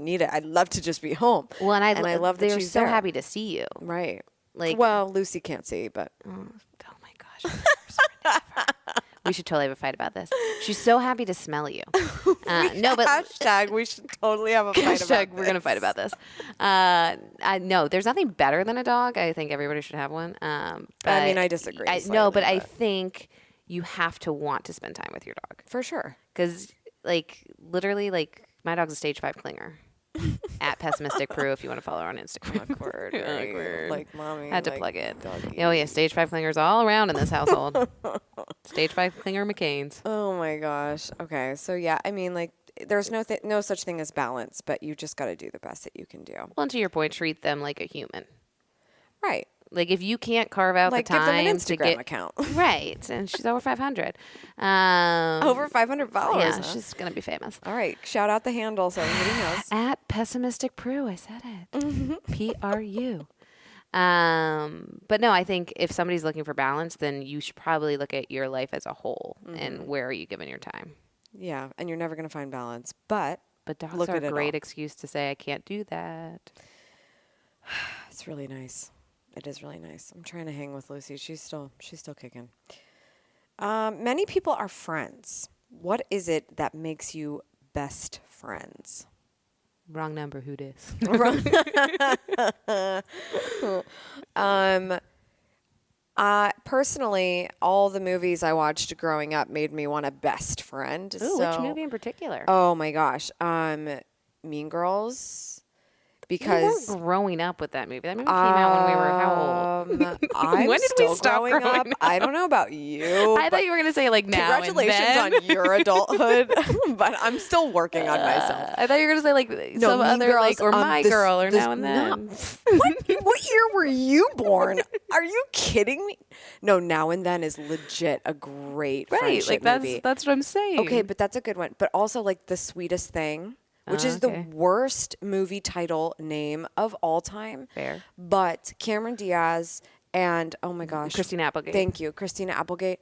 E: need it. I'd love to just be home.
C: Well, and I love that
E: they're
C: she's so
E: there.
C: happy to see you.
E: Right.
C: Like,
E: well, Lucy can't see, but
C: oh my gosh. We should totally have a fight about this. She's so happy to smell you. No, but
E: hashtag we should totally have a fight about
C: we're gonna fight about this. No, there's nothing better than a dog. I think everybody should have one. But
E: I mean, I disagree.
C: But I think you have to want to spend time with your dog
E: for sure.
C: because, like, literally, like, my dog's a stage 5 clinger. At Pessimistic Prue, if you want to follow her on Instagram.
E: Awkward. Like, mommy.
C: Had to
E: like,
C: plug it.
E: doggy.
C: Oh yeah, stage 5 clingers all around in this household. Stage 5 clinger McCain's.
E: Oh my gosh. Okay. So yeah, I mean, like, there's no such thing as balance, but you just got to do the best that you can do.
C: Well, and to your point, treat them like a human.
E: Right.
C: Like, if you can't carve out
E: Like,
C: the time
E: give them an
C: to
E: Instagram
C: get
E: account.
C: right, and she's over 500.
E: Over 500 followers.
C: Yeah,
E: huh?
C: she's gonna be famous.
E: All right. Shout out the handle so everybody knows.
C: At Pessimistic Prue, I said it. PRU. But no, I think if somebody's looking for balance, then you should probably look at your life as a whole and where are you giving your time.
E: Yeah, and you're never going to find balance, but
C: dogs
E: look
C: are
E: at
C: a
E: it
C: great
E: all.
C: excuse to say I can't do that.
E: It's really nice. It is really nice. I'm trying to hang with Lucy. She's still kicking. Many people are friends. What is it that makes you best friends?
C: Wrong number. Who dis?
E: Personally, all the movies I watched growing up made me want a best friend.
C: Ooh, which movie in particular?
E: Oh my gosh. Mean Girls.
C: We
E: Because
C: weren't growing up with that movie. That movie came out when we were how old?
E: I'm
C: When did we
E: still
C: stop
E: growing up.
C: growing up?
E: I don't know about you.
C: I thought you were gonna say like now.
E: Congratulations
C: and then.
E: on your adulthood, but I'm still working on myself.
C: I thought you were gonna say like some
E: Mean
C: other
E: Girls,
C: like or My Girl or Now and Then.
E: What year were you born? Are you kidding me? No, Now and Then is legit a great
C: Right,
E: friendship
C: like
E: movie.
C: that's what I'm saying.
E: Okay, but that's a good one. But also like The Sweetest Thing, which is
C: okay.
E: the worst movie title name of all time.
C: Fair.
E: But Cameron Diaz And oh my gosh,
C: Christina Applegate.
E: Thank you, Christina Applegate.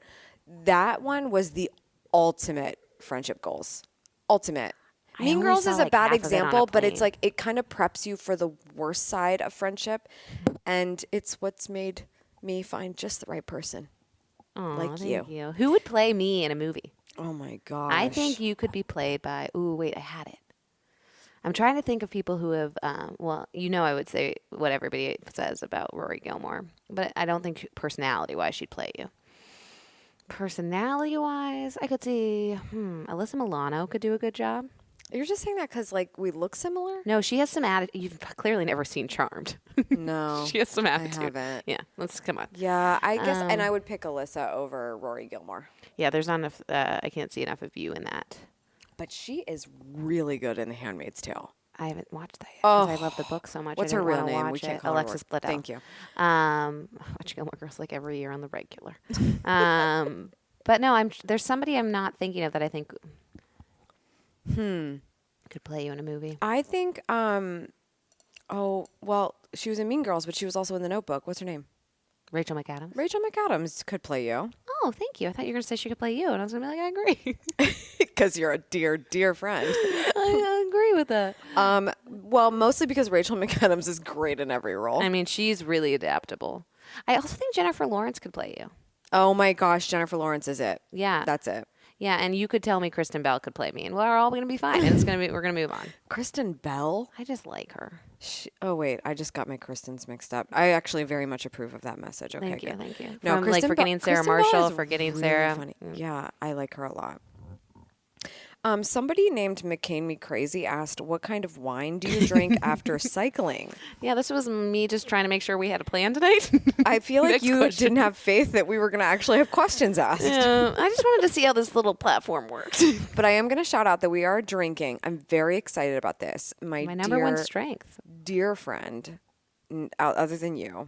E: That one was the ultimate friendship goals. Ultimate.
C: I
E: Mean
C: only
E: Girls
C: saw,
E: is a
C: like,
E: bad
C: half of it on a
E: example, but it's
C: plane.
E: like it kind of preps you for the worst side of friendship, and it's what's made me find just the right person.
C: Aw,
E: like
C: thank you. Who would play me in a movie?
E: Oh my gosh.
C: I think you could be played by. Ooh, wait, I had it. I'm trying to think of people who have. Well, I would say what everybody says about Rory Gilmore, but I don't think personality-wise she'd play you. Personality-wise, I could see Alyssa Milano could do a good job.
E: You're just saying that because like we look similar.
C: No, she has some attitude. You've clearly never seen Charmed.
E: No,
C: She has some attitude.
E: haven't.
C: Yeah, let's come on.
E: Yeah, I guess, and I would pick Alyssa over Rory Gilmore.
C: Yeah, there's not enough. I can't see enough of you in that.
E: But she is really good in The Handmaid's Tale.
C: I haven't watched that yet because I love the book so much.
E: What's
C: I
E: her
C: didn't
E: real
C: wanna
E: name?
C: watch
E: We can't
C: it.
E: call her
C: Alexis
E: Rory.
C: Bledel.
E: Thank you.
C: Watch Gilmore Girls like every year on the regular. But no, there's somebody I'm not thinking of that I think could play you in a movie.
E: I think. Oh well, she was in Mean Girls, but she was also in The Notebook. What's her name?
C: Rachel McAdams.
E: Rachel McAdams could play you.
C: Oh, thank you. I thought you were going to say she could play you, and I was going to be like, I agree.
E: Because you're a dear, dear friend.
C: I agree with that.
E: Well, mostly because Rachel McAdams is great in every role.
C: I mean, she's really adaptable. I also think Jennifer Lawrence could play you.
E: Oh my gosh, Jennifer Lawrence is it.
C: Yeah.
E: That's it.
C: Yeah, and you could tell me Kristen Bell could play me, and we're all going to be fine. And we're going to move on.
E: Kristen Bell?
C: I just like her.
E: Oh wait, I just got my Kristens mixed up. I actually very much approve of that message. Okay,
C: Thank you,
E: good.
C: thank you.
E: No,
C: From,
E: Kristen
C: forgetting Sarah
E: Kristen Bell
C: Marshall,
E: is
C: forgetting
E: really
C: Sarah.
E: funny. Yeah, I like her a lot. Somebody named McCain Me Crazy asked, "What kind of wine do you drink after cycling?"
C: Yeah, this was me just trying to make sure we had a plan tonight.
E: I feel like
C: Next
E: you
C: question.
E: didn't have faith that we were going to actually have questions asked.
C: I just wanted to see how this little platform works.
E: But I am going to shout out that we are drinking. I'm very excited about this.
C: My number one
E: dear-
C: strength.
E: dear friend, other than you,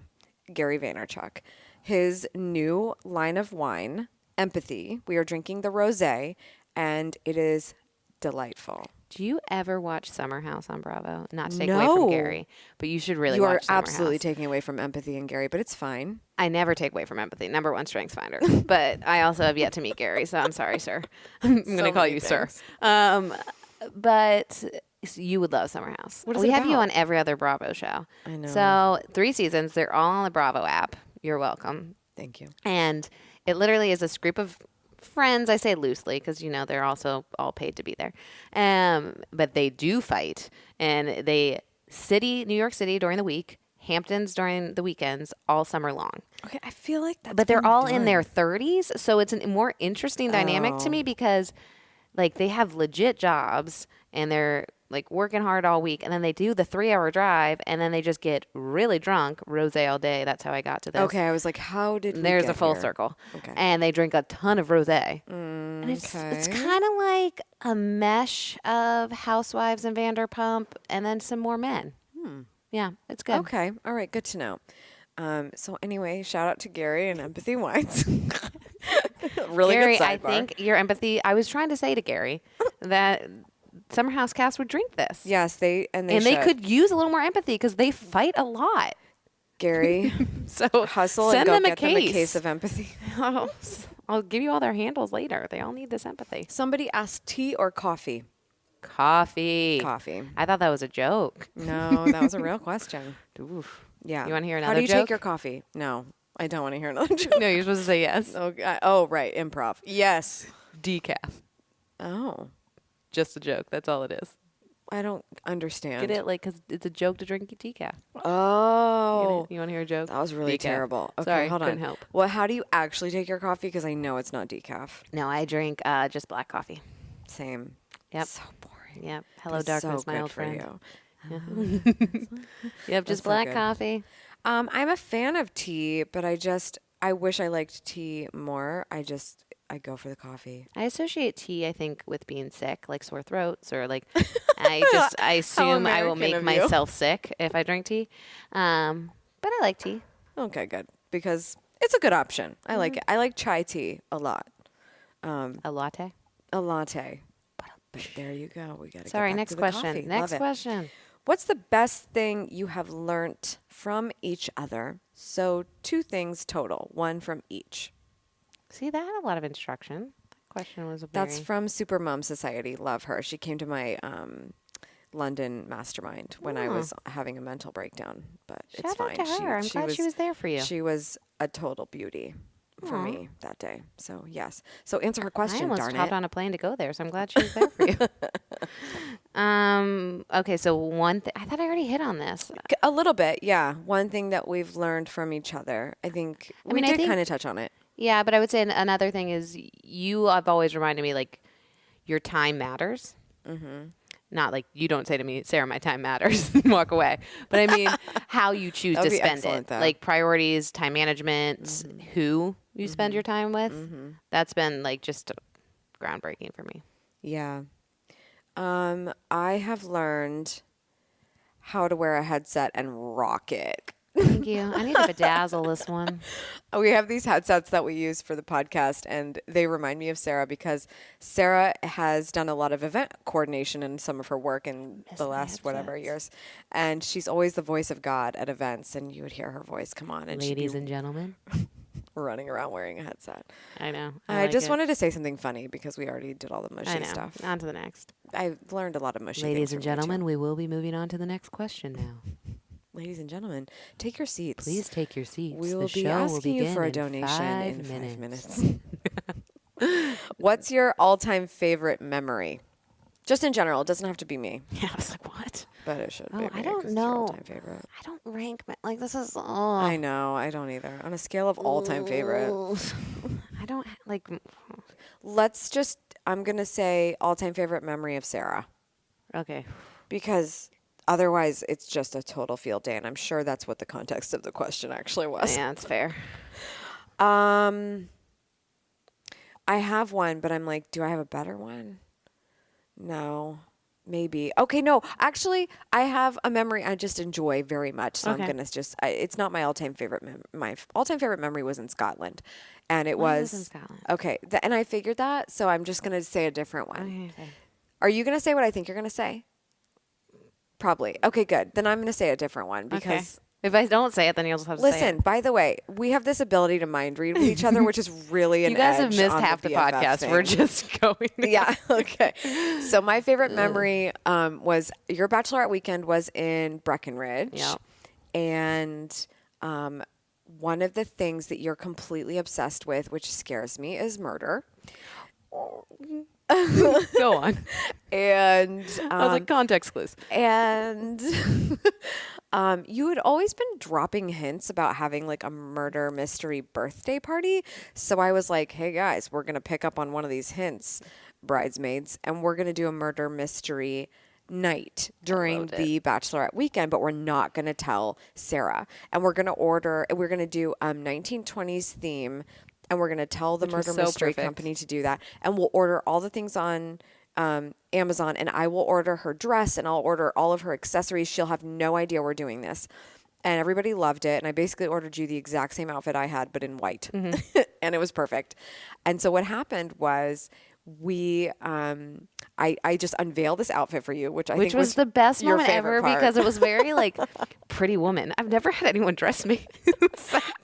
E: Gary Vaynerchuk, his new line of wine, Empathy. We are drinking the rosé, and it is delightful.
C: Do you ever watch Summer House on Bravo? Not to take away
E: No.
C: from Gary, but you should really
E: You are
C: watch Summer
E: absolutely
C: House.
E: taking away from Empathy and Gary, but it's fine.
C: I never take away from Empathy. Number one strength finder. But I also have yet to meet Gary, so I'm sorry, sir. I'm going to call
E: many
C: you sir.
E: things.
C: But you would love Summer House.
E: What is
C: we
E: it
C: have you
E: about?
C: on every other Bravo show.
E: I know.
C: So 3 seasons. They're all on the Bravo app. You're welcome.
E: Thank you.
C: And it literally is this group of friends. I say loosely because, they're also all paid to be there. But they do fight. And New York City during the week, Hamptons during the weekends, all summer long.
E: Okay, I feel like that's
C: But they're
E: been
C: all in
E: done.
C: their 30s. So it's a more interesting dynamic to me because they have legit jobs and they're working hard all week. And then they do the 3-hour drive and then they just get really drunk, rosé all day. That's how I got to this.
E: Okay, I was like, how did we
C: There's
E: get
C: a full
E: here?
C: circle.
E: Okay.
C: And they drink a ton of rosé. And it's
E: okay.
C: kind of like a mesh of Housewives and Vanderpump and then some more men. Yeah, it's good.
E: Okay, all right, good to know. So anyway, shout out to Gary and Empathy Wines. Really
C: Gary,
E: good
C: I
E: sidebar.
C: think your empathy. I was trying to say to Gary that Summer House cast would drink this.
E: Yes, they
C: They
E: should.
C: could use a little more empathy because they fight a lot.
E: Gary,
C: So
E: hustle
C: send
E: and go
C: them
E: get
C: a case.
E: them a case of empathy.
C: I'll give you all their handles later. They all need this empathy.
E: Somebody asked tea or coffee.
C: Coffee.
E: Coffee.
C: I thought that was a joke.
E: No, that was a real question.
C: Oof.
E: Yeah.
C: You wanna hear
E: How
C: another
E: do you
C: joke?
E: take your coffee? No, I don't want to hear another joke.
C: No, you're supposed to say yes.
E: Oh, right, improv. Yes.
C: Decaf.
E: Oh,
C: Just a joke. That's all it is.
E: I don't understand.
C: Get it? Because it's a joke to drink decaf.
E: Oh,
C: You want to hear a joke?
E: that was really
C: Decaf.
E: terrible. Okay,
C: Sorry,
E: hold on.
C: couldn't help.
E: Well, how do you actually take your coffee? Because I know it's not decaf.
C: No, I drink just black coffee.
E: Same.
C: Yep.
E: So boring.
C: Yep. Hello,
E: It's
C: darkness,
E: so
C: my
E: good
C: old
E: for
C: friend.
E: you.
C: Yep, just
E: so
C: black
E: good.
C: coffee.
E: I'm a fan of tea, but I wish I liked tea more. I go for the coffee.
C: I associate tea, I think, with being sick, like sore throats, or I assume I will
E: American
C: make
E: of you.
C: myself sick if I drink tea. But I like tea.
E: Okay, good. Because it's a good option. I like it. I like chai tea a lot.
C: A latte.
E: A latte. But there you go. We got to
C: Sorry,
E: get back
C: next
E: to the
C: question.
E: coffee.
C: Next
E: Love it.
C: question.
E: What's the best thing you have learnt from each other? So 2 things total, 1 from each.
C: See, that had a lot of instruction. That question was
E: That's from Supermom Society. Love her. She came to my London mastermind when I was having a mental breakdown, but it's
C: Shout
E: fine.
C: out to her. I'm glad she was there for you.
E: She was a total beauty for me that day. So yes. So answer her
C: I
E: question,
C: almost
E: darn
C: hopped
E: it.
C: on a plane to go there, so I'm glad she was there for you. Okay, so one thing, I thought I already hit on this.
E: A little bit, yeah. One thing that we've learned from each other. I think we did kind of touch on it.
C: Yeah, but I would say another thing is you have always reminded me, like, your time matters. Mm-hmm. Not like you don't say to me, Sarah, my time matters, and walk away. But I mean, how you choose to spend it.
E: Though.
C: Like priorities, time management, who you spend your time with. That's been like just groundbreaking for me.
E: Yeah. I have learned how to wear a headset and rock it.
C: Thank you. I need to bedazzle this one.
E: We have these headsets that we use for the podcast, and they remind me of Sarah because Sarah has done a lot of event coordination in some of her work in the last whatever years. And she's always the voice of God at events, and you would hear her voice come on. And
C: Ladies and gentlemen.
E: running around wearing a headset.
C: I know.
E: I just wanted to say something funny because we already did all the mushy stuff.
C: On to the next.
E: I've learned a lot of mushy
C: Ladies
E: things
C: and
E: from you,
C: gentlemen,
E: too.
C: we will be moving on to the next question now.
E: Ladies and gentlemen, take your seats.
C: Please take your seats.
E: We will
C: the
E: be
C: show will
E: asking you
C: begin
E: for a
C: in
E: donation in
C: 5
E: 5 minutes. What's your all-time favorite memory? Just in general. It doesn't have to be me,
C: Yeah, I was like, what?
E: but it should be
C: Oh,
E: me.
C: I don't
E: 'cause it's your
C: know.
E: all-time favorite.
C: I don't rank like this is.
E: I know. I don't either. On a scale of all-time favorite,
C: I don't like.
E: let's just. I'm gonna say all-time favorite memory of Sarah
C: Okay.
E: because otherwise it's just a total field day, and I'm sure that's what the context of the question actually was.
C: Yeah, it's fair.
E: I have one, but I'm like, do I have a better one? No, maybe. Okay, no. Actually, I have a memory I just enjoy very much. So
C: Okay.
E: I'm gonna just. it's not my all-time favorite. My all-time favorite memory was in Scotland, and it
C: Mine
E: was
C: was in Scotland.
E: Okay, and I figured that. So I'm just gonna say a different one.
C: Okay.
E: Are you gonna say what I think you're gonna say? Probably. Okay, good. Then I'm gonna say a different one because.
C: If I don't say it, then you'll just have to say
E: Listen,
C: it.
E: by the way, we have this ability to mind read with each other, which is really an
C: You guys have
E: edge
C: missed
E: on
C: half the
E: BFF
C: podcast.
E: thing.
C: We're just going.
E: Yeah. Okay. So my favorite memory was your bachelorette weekend was in Breckenridge.
C: Yep.
E: And one of the things that you're completely obsessed with, which scares me, is murder.
C: Go on.
E: And
C: I was like, context clues.
E: and you had always been dropping hints about having like a murder mystery birthday party. So I was like, hey guys, we're going to pick up on one of these hints, bridesmaids, and we're going to do a murder mystery night during the bachelorette weekend, but we're not going to tell Sarah. And we're going to do 1920s theme, and we're going to tell the murder mystery company to do that. And we'll order all the things on Amazon, and I will order her dress and I'll order all of her accessories. She'll have no idea we're doing this. And everybody loved it. And I basically ordered you the exact same outfit I had, but in white. And it was perfect. And so what happened was I just unveiled this outfit for you, which think
C: was the best
E: your
C: moment
E: favorite
C: ever
E: part.
C: because it was very like Pretty Woman. I've never had anyone dress me.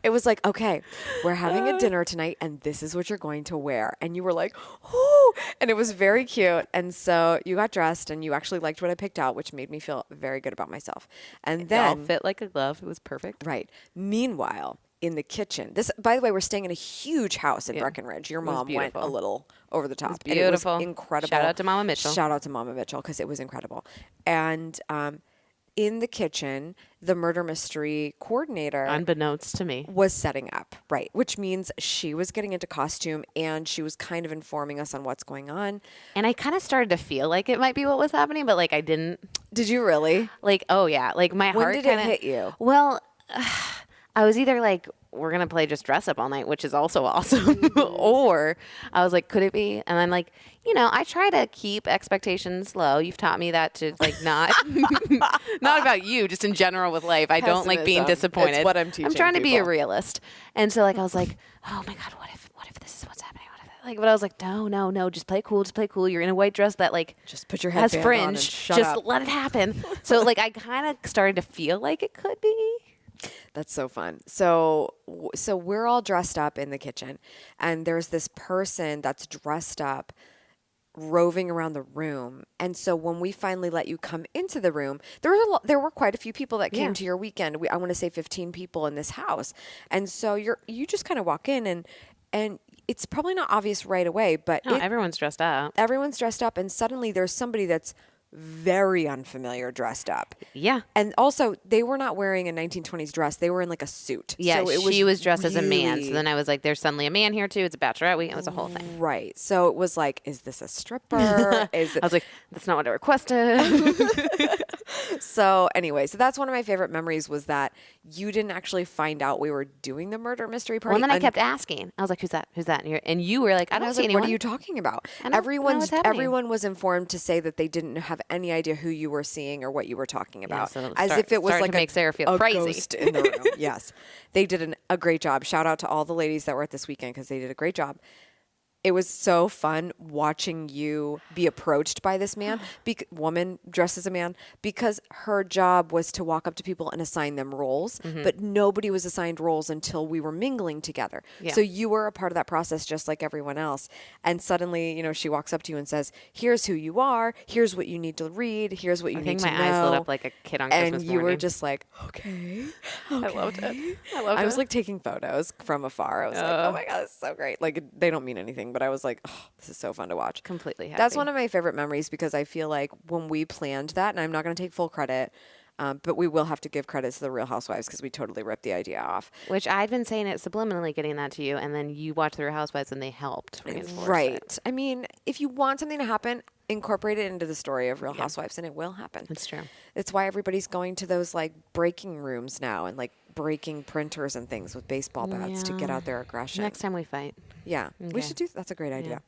E: It was like, okay, we're having a dinner tonight and this is what you're going to wear. And you were like, oh, and it was very cute. And so you got dressed and you actually liked what I picked out, which made me feel very good about myself. And
C: They all
E: then,
C: fit like a glove. It was perfect.
E: right. Meanwhile, in the kitchen, this, by the way, we're staying in a huge house in Breckenridge. Your mom went a
C: beautiful.
E: little over the top.
C: beautiful.
E: And it was incredible.
C: Shout out to Mama Mitchell.
E: Shout out to Mama Mitchell because it was incredible. And in the kitchen, the murder mystery coordinator,
C: Unbeknownst to me.
E: was setting up, right? Which means she was getting into costume and she was kind of informing us on what's going on.
C: And I kind of started to feel like it might be what was happening, but like I didn't.
E: Did you really?
C: Like, oh yeah. Like my
E: When
C: heart
E: did
C: kinda,
E: it hit you?
C: Well, I was either like, we're going to play just dress up all night, which is also awesome. Or I was like, could it be? And I'm like, I try to keep expectations low. You've taught me that to like not about you, just in general with life. I don't like being
E: Pessimism.
C: disappointed.
E: It's what I'm teaching
C: I'm trying to be a
E: people.
C: realist. And so like, I was like, oh my God, what if this is what's happening? like, but I was like, no, just play cool. You're in a white dress that like
E: Just put your
C: has
E: headband
C: fringe.
E: on and shut
C: just
E: up.
C: let it happen. So like I kind of started to feel like it could be.
E: That's so fun. So we're all dressed up in the kitchen, and there's this person that's dressed up roving around the room. And so when we finally let you come into the room, there were quite a few people that came to your weekend. I want to say 15 people in this house. And so you just kind of walk in and it's probably not obvious right away, but
C: No, everyone's dressed up.
E: everyone's dressed up, and suddenly there's somebody that's very unfamiliar dressed up.
C: Yeah.
E: And also, they were not wearing a 1920s dress. They were in like a suit.
C: Yeah,
E: so
C: she was dressed as a man. So
E: really-
C: then I was like, there's suddenly a man here too. It's a bachelorette weekend. It was a whole thing.
E: Right. So it was like, is this a stripper? Is it?
C: I was like, that's not what I requested.
E: So anyway, so that's one of my favorite memories was that you didn't actually find out we were doing the murder mystery party.
C: Well, and then I kept asking. I was like, who's that? Who's that? And you were like, I
E: And I
C: don't
E: was
C: see
E: like,
C: anyone.
E: what are you talking about?
C: I don't know what's happening.
E: Everyone was informed to say that they didn't have any idea who you were seeing or what you were talking about.
C: so
E: as if it was
C: starting
E: like
C: to make Sarah feel
E: a
C: crazy.
E: ghost in the room. Yes. They did a great job. Shout out to all the ladies that were at this weekend because they did a great job. It was so fun watching you be approached by this man, woman dressed as a man, because her job was to walk up to people and assign them roles, but nobody was assigned roles until we were mingling together.
C: Yeah.
E: So you were a part of that process just like everyone else. And suddenly, she walks up to you and says, here's who you are, here's what you need to read, here's what you
C: I
E: need
C: think
E: to know.
C: my eyes lit up like a kid on
E: and
C: Christmas
E: you were
C: morning.
E: just like, okay.
C: I loved it. I loved
E: I
C: it.
E: was like taking photos from afar. I was like, oh my God, this is so great. Like, they don't mean anything, but I was like, oh, this is so fun to watch.
C: completely happy.
E: That's one of my favorite memories because I feel like when we planned that, and I'm not going to take full credit, but we will have to give credit to the Real Housewives because we totally ripped the idea off.
C: Which I'd been saying it subliminally, getting that to you, and then you watched The Real Housewives and they helped reinforce
E: Right.
C: it.
E: I mean, if you want something to happen, incorporate it into the story of Real Housewives and it will happen.
C: It's true.
E: It's why everybody's going to those like breaking rooms now and like breaking printers and things with baseball bats to get out their aggression.
C: Next time we fight.
E: Yeah. We
C: Okay.
E: should do that's a great idea.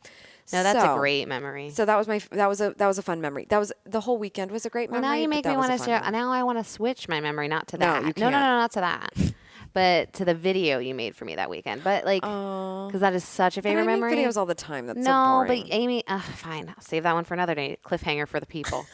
C: No, that's
E: So-
C: a great memory.
E: So that was that was a fun memory. That was the whole weekend was a great
C: Well,
E: memory.
C: now you
E: but
C: make
E: that
C: me
E: was a
C: want to
E: fun
C: share.
E: one.
C: Now I want to switch my memory, not to
E: No,
C: that.
E: you
C: No,
E: can't.
C: not to that. But to the video you made for me that weekend. But like, because that is such a
E: But
C: favorite
E: I make
C: memory.
E: videos all the time. That's so
C: no,
E: boring.
C: but Amy, fine. I'll save that one for another day. Cliffhanger for the people.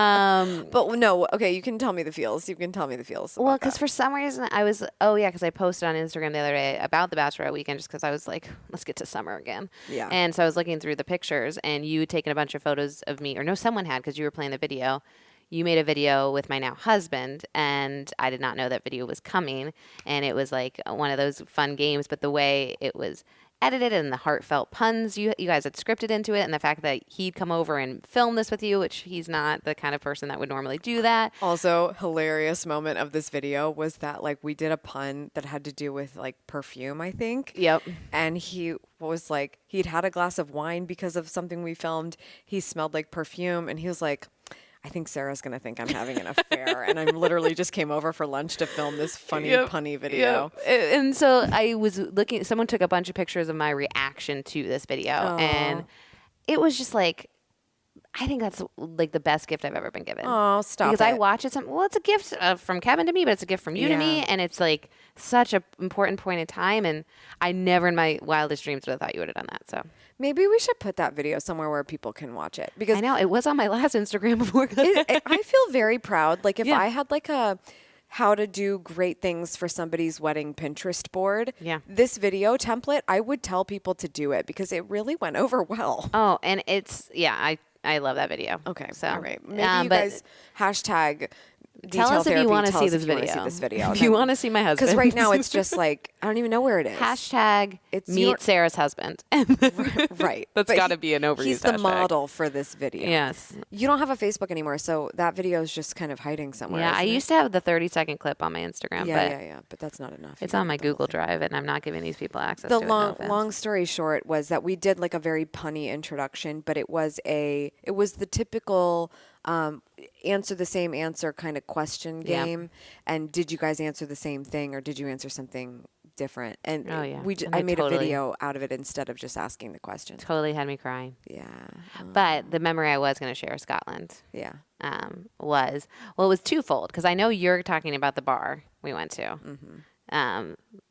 E: But no, okay, you can tell me the feels. You can tell me the feels.
C: Well,
E: about
C: because
E: that.
C: for some reason because I posted on Instagram the other day about the Bachelorette weekend just because I was like, let's get to summer again.
E: Yeah.
C: And so I was looking through the pictures and you had taken a bunch of photos of me, or no, someone had because you were playing the video. You made a video with my now husband, and I did not know that video was coming. And it was like one of those fun games, but the way it was edited and the heartfelt puns you guys had scripted into it, and the fact that he'd come over and film this with you, which he's not the kind of person that would normally do that.
E: Also, hilarious moment of this video was that like we did a pun that had to do with like perfume, I think.
C: Yep.
E: And he was like, he'd had a glass of wine because of something we filmed. He smelled like perfume, and he was like, I think Sarah's going to think I'm having an affair. And I literally just came over for lunch to film this funny, punny video.
C: And so I was looking, someone took a bunch of pictures of my reaction to this video. And it was just like, I think that's like the best gift I've ever been given.
E: Oh, stop
C: Because I
E: it.
C: watch it. Well, it's a gift from Kevin to me, but it's a gift from you to me.
E: Yeah.
C: And it's like such an important point in time. And I never in my wildest dreams would have thought you would have done that. So
E: Maybe we should put that video somewhere where people can watch it. Because
C: I know it was on my last Instagram before.
E: I feel very proud. Like if
C: Yeah.
E: I had like a how to do great things for somebody's wedding Pinterest board,
C: Yeah.
E: this video template, I would tell people to do it because it really went over well.
C: Oh, and it's, I love that video.
E: Okay.
C: So,
E: all right. Maybe you
C: but
E: guys hashtag
C: tell
E: detail
C: us if you
E: therapy,
C: want to
E: tell
C: see
E: us
C: this
E: if you wanna
C: video.
E: see this video.
C: If you want to see my husband.
E: Because right now it's just like, I don't even know where it is.
C: Hashtag
E: It's- you
C: meet
E: don't-
C: Sarah's husband.
E: Right.
C: That's
E: But
C: gotta be an overused
E: He's the
C: hashtag.
E: model for this video.
C: Yes.
E: You don't have a Facebook anymore, so that video is just kind of hiding somewhere.
C: Yeah, I
E: isn't it?
C: used to have the 30-second clip on my Instagram,
E: Yeah,
C: but
E: yeah. But that's not enough. You
C: it's
E: gotta
C: on my
E: put the whole
C: Google
E: thing.
C: Drive, and I'm not giving these people access
E: The
C: to it. No
E: long
C: offense.
E: long story short was that we did like a very punny introduction, but it was the typical answer the same answer kind of question
C: Yeah.
E: game. And did you guys answer the same thing or did you answer something different? And
C: Oh, yeah. And
E: I
C: they
E: made
C: totally-
E: a video out of it instead of just asking the question.
C: Totally had me crying.
E: Yeah.
C: But the memory I was going to share, Scotland,
E: Yeah.
C: it was twofold because I know you're talking about the bar we went to.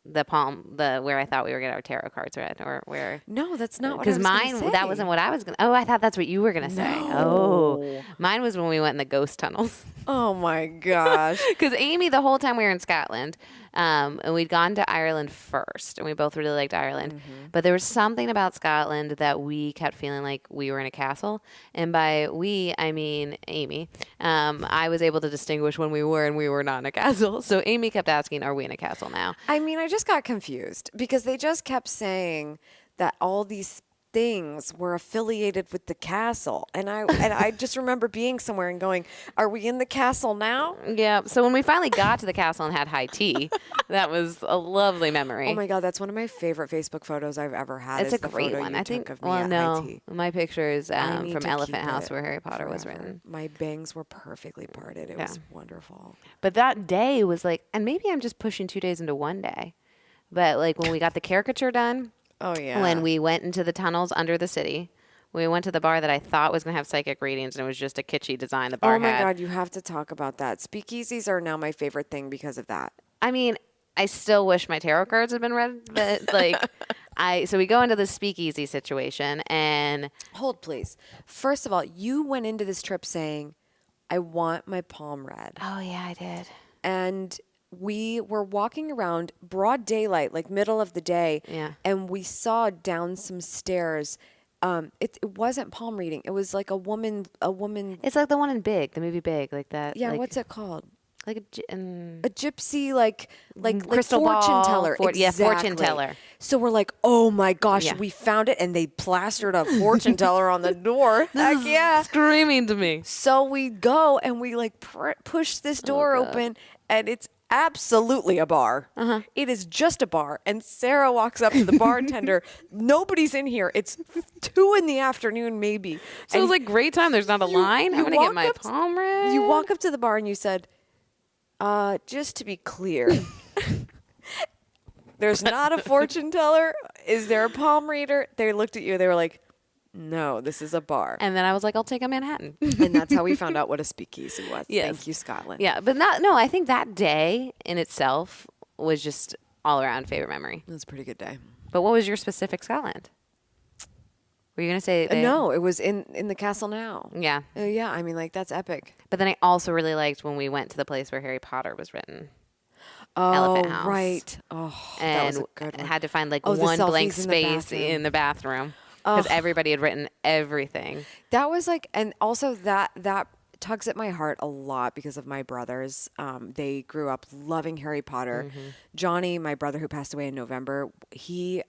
C: where I thought we were getting our tarot cards read, or where?
E: No, that's not what I
C: Because
E: was gonna
C: mine,
E: say.
C: that wasn't what I was gonna. Oh, I thought that's what you were gonna say. Oh, mine was when we went in the ghost tunnels.
E: Oh my gosh.
C: Because Amy, the whole time we were in Scotland, and we'd gone to Ireland first, and we both really liked Ireland. But there was something about Scotland that we kept feeling like we were in a castle. And by we, I mean Amy. I was able to distinguish when we were and we were not in a castle. So Amy kept asking, "Are we in a castle now?"
E: I mean, I just got confused because they just kept saying that all these things were affiliated with the castle, and I just remember being somewhere and going, "Are we in the castle now?"
C: Yeah. So when we finally got to the castle and had high tea, that was a lovely memory.
E: Oh my God, that's one of my favorite Facebook photos I've ever had.
C: It's
E: is
C: a
E: the
C: great
E: photo
C: one.
E: you
C: I think.
E: took of me
C: Well,
E: at high
C: no,
E: tea.
C: my picture is
E: I need
C: from
E: to
C: Elephant
E: keep
C: House,
E: it
C: where Harry Potter was
E: forever.
C: written.
E: My bangs were perfectly parted. It was wonderful.
C: But that day was like, and maybe I'm just pushing 2 days into one day, but like when we got the caricature done.
E: Oh yeah.
C: When we went into the tunnels under the city, we went to the bar that I thought was going to have psychic readings, and it was just a kitschy design the bar
E: Oh my
C: had.
E: God, you have to talk about that. Speakeasies are now my favorite thing because of that.
C: I mean, I still wish my tarot cards had been read, but like, so we go into the speakeasy situation, and
E: Hold, please. First of all, you went into this trip saying, "I want my palm read,"
C: oh yeah, I did.
E: and we were walking around broad daylight, like middle of the day,
C: Yeah.
E: and we saw down some stairs. It wasn't palm reading. It was like a woman.
C: It's like the one in Big, the movie Big, like that.
E: Yeah,
C: like,
E: what's it called?
C: Like
E: A gypsy, like
C: crystal
E: fortune
C: ball,
E: teller.
C: yeah, fortune
E: Exactly.
C: teller.
E: So we're like, oh my gosh,
C: Yeah.
E: we found it, and they plastered a fortune teller on the door. Heck yeah!
C: screaming to me.
E: So we go and we like push this door open, and it's absolutely a bar. It is just a bar. And Sarah walks up to the bartender. Nobody's in here. It's 2 p.m, maybe.
C: So it was like great time. There's not a line. I'm gonna get my palm read.
E: You walk up to the bar and you said, just to be clear, there's not a fortune teller. Is there a palm reader? They looked at you. They were like, no, this is a bar.
C: And then I was like, I'll take a Manhattan.
E: And that's how we found out what a speakeasy was.
C: Yes.
E: Thank you, Scotland.
C: Yeah, but no, I think that day in itself was just all around favorite memory.
E: It was a pretty good day.
C: But what was your specific Scotland? Were you going to say?
E: No, it was in the castle now.
C: Yeah.
E: Yeah, I mean, like, that's epic.
C: But then I also really liked when we went to the place where Harry Potter was written.
E: Oh,
C: Elephant House.
E: right. Oh, that
C: And
E: was a good one.
C: had to find like
E: Oh, the
C: one blank
E: selfies in the
C: space
E: bathroom.
C: in the bathroom. Because everybody had written everything.
E: That was like, and also that tugs at my heart a lot because of my brothers. They grew up loving Harry Potter. Johnny, my brother who passed away in November, he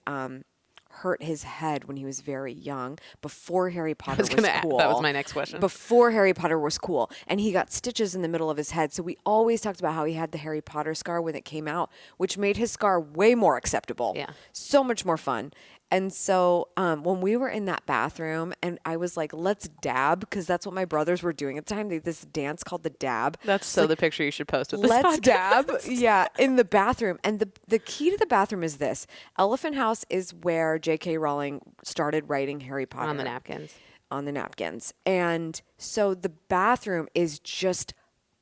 E: hurt his head when he was very young before Harry Potter was cool.
C: That was my next question.
E: Before Harry Potter was cool. And he got stitches in the middle of his head. So we always talked about how he had the Harry Potter scar when it came out, which made his scar way more acceptable.
C: Yeah.
E: So much more fun. And so when we were in that bathroom and I was like, let's dab, because that's what my brothers were doing at the time. They had this dance called the dab.
C: That's so the picture you should post with this
E: Let's
C: podcast.
E: dab. Yeah, in the bathroom. And the key to the bathroom is this. Elephant House is where J.K. Rowling started writing Harry Potter.
C: On the napkins.
E: On the napkins. And so the bathroom is just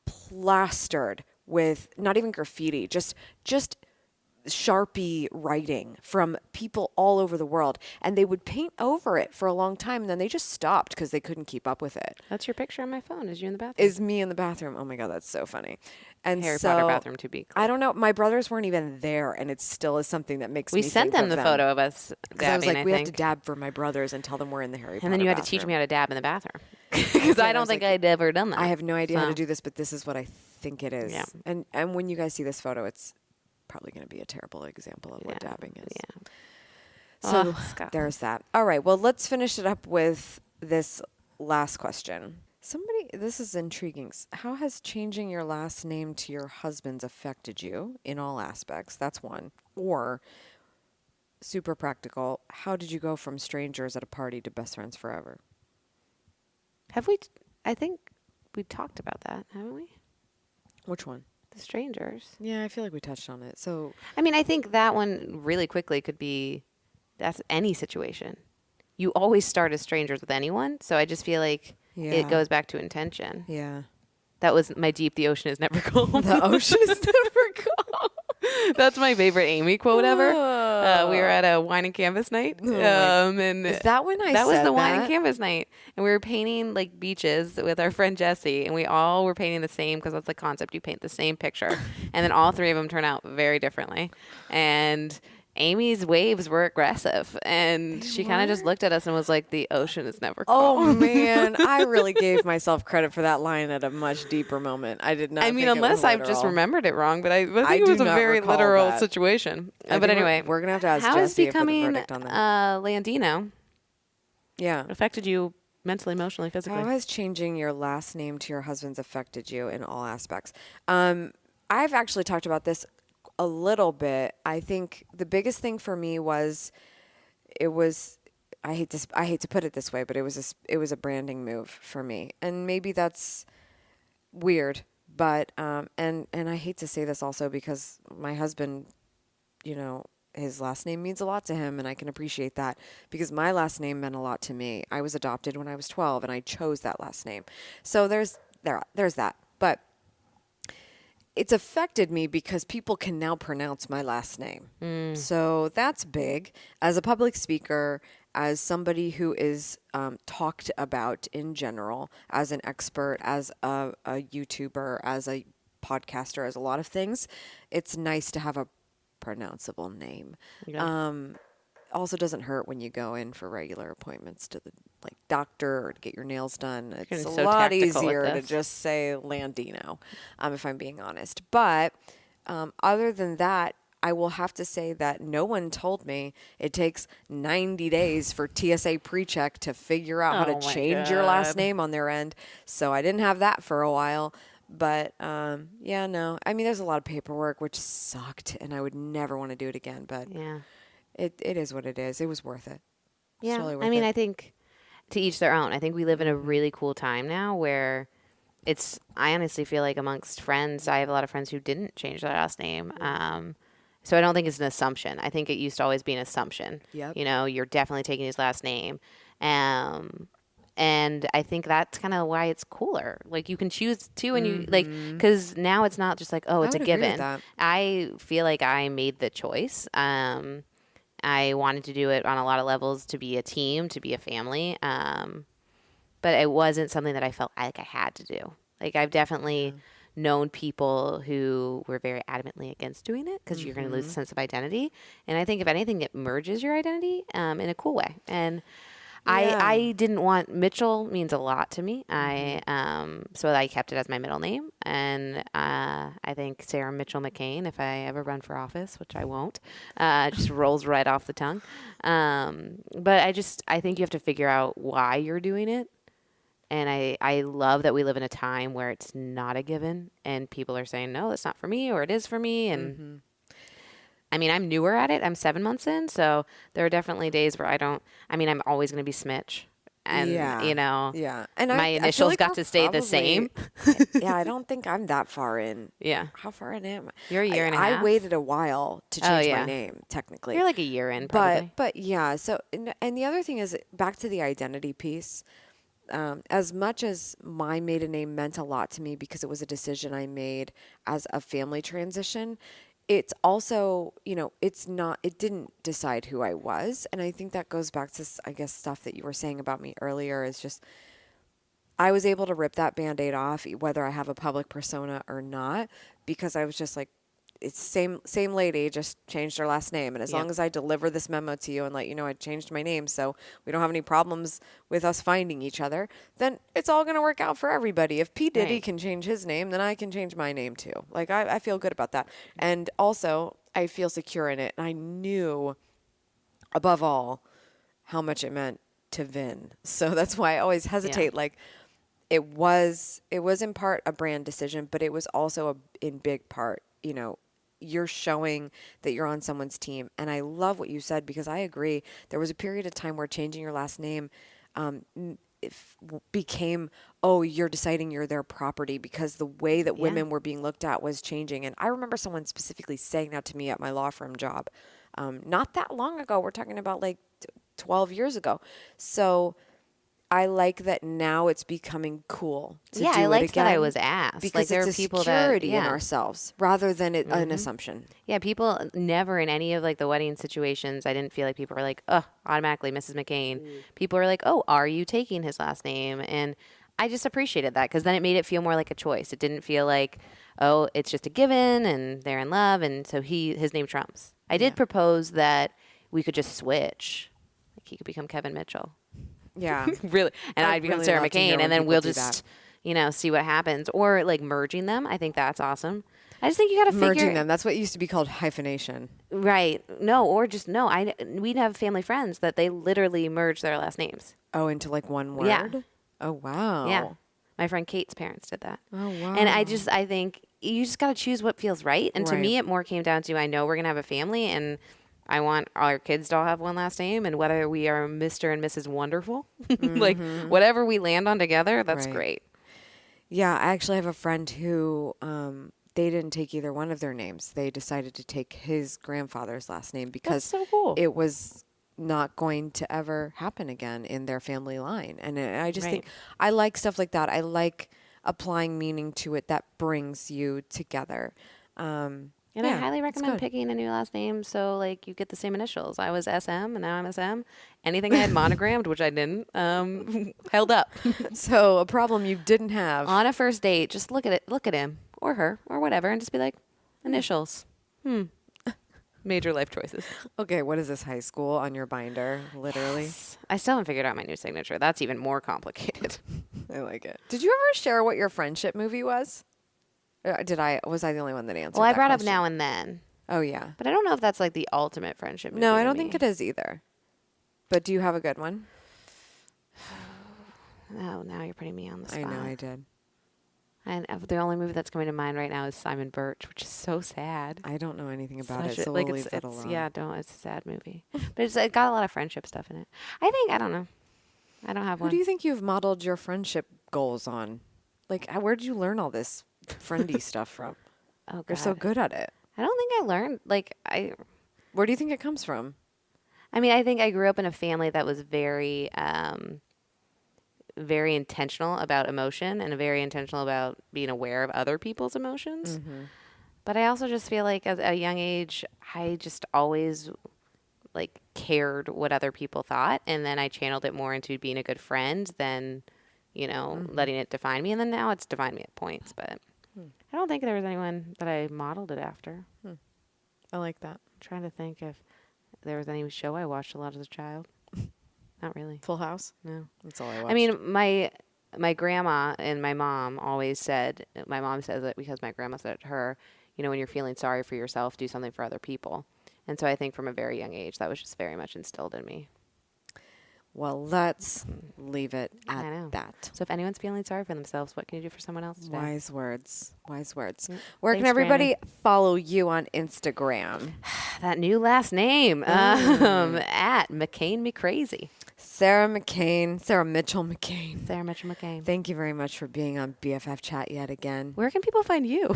E: plastered with not even graffiti, just Sharpie writing from people all over the world, and they would paint over it for a long time, and then they just stopped because they couldn't keep up with it.
C: That's your picture on my phone. Is you in the bathroom?
E: Is me in the bathroom. Oh my God, that's so funny. And
C: Harry
E: so,
C: Potter bathroom to be clear.
E: I don't know. My brothers weren't even there, and it still is something that makes
C: We
E: me
C: sent
E: think
C: them
E: of
C: the photo of us
E: Because I was
C: dabbing,
E: like, we have
C: think.
E: to dab for my brothers and tell them we're in the Harry Potter
C: And then you had to
E: bathroom.
C: teach me how to dab in the bathroom. Because I
E: I
C: don't
E: was
C: think
E: like,
C: I'd ever done that.
E: I have no idea how
C: So-
E: to do this, but this is what I think it is.
C: Yeah.
E: And when you guys see this photo, it's probably going to be a terrible example of what
C: Yeah.
E: dabbing is.
C: Yeah.
E: So
C: Scott.
E: there's that. All right. Well, let's finish it up with this last question. This is intriguing. How has changing your last name to your husband's affected you in all aspects? That's one. Or super practical. How did you go from strangers at a party to best friends forever?
C: Have we? I think we talked about that, haven't we?
E: Which one?
C: The strangers.
E: Yeah, I feel like we touched on it. So
C: I mean, I think that one really quickly could be that's any situation. You always start as strangers with anyone. So I just feel like
E: Yeah.
C: it goes back to intention.
E: yeah.
C: That was my deep. The ocean is never calm.
E: The ocean is never calm.
C: That's my favorite Amy quote ever. We were at a wine and canvas night. And
E: Is that when I
C: that was
E: said
C: the wine and
E: that?
C: canvas night, and we were painting like beaches with our friend Jesse, and we all were painting the same because that's the concept. You paint the same picture, and then all three of them turn out very differently. And Amy's waves were aggressive, and she kind of just looked at us and was like, "The ocean is never
E: Oh
C: calm."
E: man, I really gave myself credit for that line at a much deeper moment. I did not.
C: I mean,
E: think it was
C: unless I've just
E: literal.
C: remembered it wrong, but I think
E: I
C: it was
E: do
C: a
E: not
C: very
E: recall
C: literal
E: that.
C: situation.
E: I
C: But
E: think
C: anyway,
E: we're gonna have to ask
C: how has
E: Jesse for the
C: becoming
E: verdict on that.
C: Landino
E: Yeah.
C: affected you mentally, emotionally, physically?
E: How has changing your last name to your husband's affected you in all aspects? I've actually talked about this a little bit. I think the biggest thing for me was I hate to put it this way, but it was a branding move for me, and maybe that's weird, but and I hate to say this also because my husband, his last name means a lot to him, and I can appreciate that because my last name meant a lot to me. I was adopted when I was 12, and I chose that last name. So there's that. But it's affected me because people can now pronounce my last name. So that's big. As a public speaker, as somebody who is talked about in general, as an expert, as a YouTuber, as a podcaster, as a lot of things, it's nice to have a pronounceable name.
C: Yeah.
E: Also doesn't hurt when you go in for regular appointments to the doctor or to get your nails done. It's
C: getting
E: a
C: so
E: lot
C: tactical with
E: easier to
C: this.
E: just say Landino, if I'm being honest. But other than that, I will have to say that no one told me it takes 90 days for TSA pre-check to figure out how
C: Oh
E: to
C: my
E: change your last
C: God.
E: name on their end. So I didn't have that for a while. But yeah, no. I mean, there's a lot of paperwork, which sucked, and I would never want to do it again. But
C: Yeah.
E: it is what it is. It was worth it. It's
C: Yeah.
E: totally worth
C: I mean,
E: it.
C: I think to each their own. I think we live in a really cool time now where I honestly feel like amongst friends, I have a lot of friends who didn't change their last name. So I don't think it's an assumption. I think it used to always be an assumption.
E: Yep.
C: You're definitely taking his last name. And I think that's kind of why it's cooler. Like you can choose to, and you because now it's not just like, oh, it's a
E: would agree with
C: given.
E: that.
C: I feel like I made the choice. I wanted to do it on a lot of levels to be a team, to be a family. But it wasn't something that I felt like I had to do. Like I've definitely known people who were very adamantly against doing it because you're going to lose a sense of identity. And I think if anything, it merges your identity in a cool way. And I didn't want Mitchell means a lot to me. So I kept it as my middle name, and I think Sarah Mitchell McCain, if I ever run for office, which I won't, just rolls right off the tongue. But I think you have to figure out why you're doing it. And I love that we live in a time where it's not a given, and people are saying, no, that's not for me, or it is for me. And I mean, I'm newer at it. I'm 7 months in. So there are definitely days where I'm always going to be Smitch. And,
E: yeah. And
C: my
E: I feel
C: initials
E: like
C: got
E: we're
C: to stay the
E: probably-
C: same.
E: Yeah, I don't think I'm that far in.
C: Yeah.
E: How far in am I?
C: You're a year and a
E: I
C: half.
E: waited a while to
C: Oh,
E: change
C: yeah.
E: my name, technically.
C: You're like a year in, probably.
E: But yeah, so and the other thing is back to the identity piece. As much as my maiden name meant a lot to me because it was a decision I made as a family transition, it's also, it didn't decide who I was. And I think that goes back to, I guess, stuff that you were saying about me earlier is just, I was able to rip that Band-Aid off, whether I have a public persona or not, because I was just like, it's same lady, just changed her last name. And as long as I deliver this memo to you and let you know I changed my name so we don't have any problems with us finding each other, then it's all going to work out for everybody. If P. Diddy
C: Right.
E: can change his name, then I can change my name too. Like, I feel good about that. And also, I feel secure in it. And I knew, above all, how much it meant to Vin. So that's why I always hesitate. Like, it was in part a brand decision, but it was also in big part, you're showing that you're on someone's team. And I love what you said because I agree. There was a period of time where changing your last name became, oh, you're deciding you're their property because the way that women were being looked at was changing. And I remember someone specifically saying that to me at my law firm job. Not that long ago. We're talking about like 12 years ago. So I like that now it's becoming cool to do
C: I liked
E: it again.
C: that I was asked.
E: Because
C: Like, there
E: it's
C: are
E: a
C: people
E: security
C: that,
E: in ourselves rather than an assumption.
C: Yeah, people never in any of like the wedding situations, I didn't feel like people were like, oh, automatically Mrs. McCain. People were like, oh, are you taking his last name? And I just appreciated that because then it made it feel more like a choice. It didn't feel like, oh, it's just a given and they're in love and so his name trumps. I did propose that we could just switch. Like he could become Kevin Mitchell.
E: Yeah.
C: Really, and I'd become
E: really
C: Sarah
E: love to hear
C: McCain,
E: when
C: and then
E: people
C: we'll
E: do
C: just,
E: that.
C: see what happens, or like merging them. I think that's awesome. I just think you got to figure
E: Merging them. That's what used to be called hyphenation.
C: right. No, or just no. We'd have family friends that they literally merge their last names.
E: Oh, into like one word?
C: Yeah.
E: Oh, wow.
C: Yeah, my friend Kate's parents did that.
E: Oh, wow.
C: And I think you just got to choose what feels right. And to
E: Right.
C: me, it more came down to I know we're gonna have a family, and I want our kids to all have one last name, and whether we are Mr. and Mrs. Wonderful, like whatever we land on together, that's
E: Right.
C: great.
E: Yeah, I actually have a friend who they didn't take either one of their names. They decided to take his grandfather's last name because
C: so cool.
E: it was not going to ever happen again in their family line. And I just think I like stuff like that. I like applying meaning to it that brings you together.
C: And I
E: Yeah,
C: highly
E: it's
C: recommend
E: good.
C: picking a new last name so like you get the same initials. I was SM and now I'm SM. Anything I had monogrammed, which I didn't, held up.
E: So a problem you didn't have.
C: On a first date, just look at him or her or whatever and just be like, initials. Major life choices.
E: Okay, what is this, high school on your binder? Literally.
C: I still haven't figured out my new signature. That's even more complicated.
E: I like it. Did you ever share what your friendship movie was? Or was I the only one that answered
C: Well, I
E: that
C: brought up
E: question?
C: now and then,
E: Oh, yeah.
C: but I don't know if that's like the ultimate friendship movie.
E: No, I
C: to
E: don't
C: me.
E: think it is either. But do you have a good one?
C: Oh, now you're putting me on the spot.
E: I know I did.
C: And the only movie that's coming to mind right now is Simon Birch, which is so sad.
E: I don't know anything about
C: Such
E: it,
C: a-
E: so
C: like
E: we'll
C: it's,
E: leave that
C: it's
E: alone.
C: yeah, don't. It's a sad movie, but it got a lot of friendship stuff in it. I don't know. I don't have
E: Who
C: one.
E: do you think you've modeled your friendship goals on? Like, where did you learn all this friendy stuff from?
C: Oh,
E: You're so
C: God.
E: good at it.
C: I don't think I learned.
E: Where do you think it comes from?
C: I mean, I think I grew up in a family that was very, very intentional about emotion and very intentional about being aware of other people's emotions. But I also just feel like at a young age, I just always like cared what other people thought, and then I channeled it more into being a good friend than, letting it define me. And then now it's defined me at points, but I don't think there was anyone that I modeled it after.
E: I like that.
C: Trying to think if there was any show I watched a lot as a child. Not really.
E: Full House?
C: No.
E: That's all I watched.
C: I mean, my grandma and my mom always said, my mom says it because my grandma said it to her, when you're feeling sorry for yourself, do something for other people. And so I think from a very young age, that was just very much instilled in me.
E: Well, let's leave it
C: I know.
E: at that.
C: So if anyone's feeling sorry for themselves, what can you do for someone else today?
E: Wise words. Wise words. Where can
C: Thanks,
E: everybody follow you on Instagram?
C: That new last name, at McCain Me Crazy.
E: Sarah McCain. Sarah Mitchell McCain.
C: Sarah Mitchell McCain.
E: Thank you very much for being on BFF Chat yet again.
C: Where can people find you?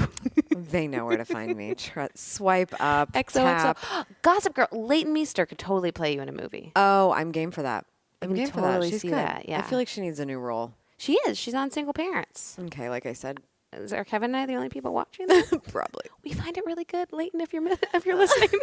E: They know where to find me. Swipe up,
C: XOXO.
E: tap.
C: Gossip Girl. Leighton Meester could totally play you in a movie.
E: Oh, I'm game for that.
C: I
E: I'm
C: would
E: game for that.
C: totally
E: She's
C: see
E: good.
C: that, yeah.
E: I feel like she needs a new role.
C: She is. She's on Single Parents.
E: Okay, like I said,
C: Are Kevin and I the only people watching that?
E: probably.
C: We find it really good, Leighton, if you're listening.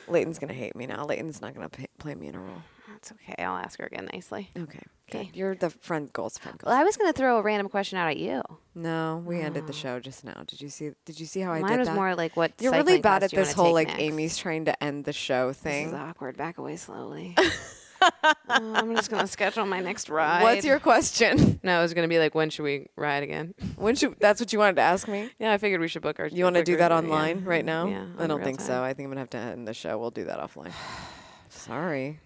E: Leighton's gonna hate me now. Leighton's not gonna play me in a role.
C: That's okay. I'll ask her again nicely.
E: Okay.
C: Okay.
E: Good. You're the friend goals.
C: Well, I was going to throw a random question out at you.
E: No, we ended the show just now. Did you see how I
C: Mine
E: did
C: was
E: that?
C: more like what
E: You're really
C: cycling
E: bad
C: class
E: at
C: do you
E: this
C: wanna
E: whole
C: take
E: like
C: next?
E: Amy's trying to end the show
C: This
E: thing.
C: is awkward. Back away slowly. I'm just going to schedule my next ride.
E: What's your question?
C: No, it was going to be like, when should we ride again?
E: That's what you wanted to ask me?
C: Yeah, I figured we should book our.
E: You want to do
C: book
E: that
C: our-
E: online
C: yeah.
E: right now?
C: Yeah.
E: I
C: on
E: don't
C: real
E: think so.
C: time.
E: I think I'm gonna have to end the show. We'll do that offline. Sorry.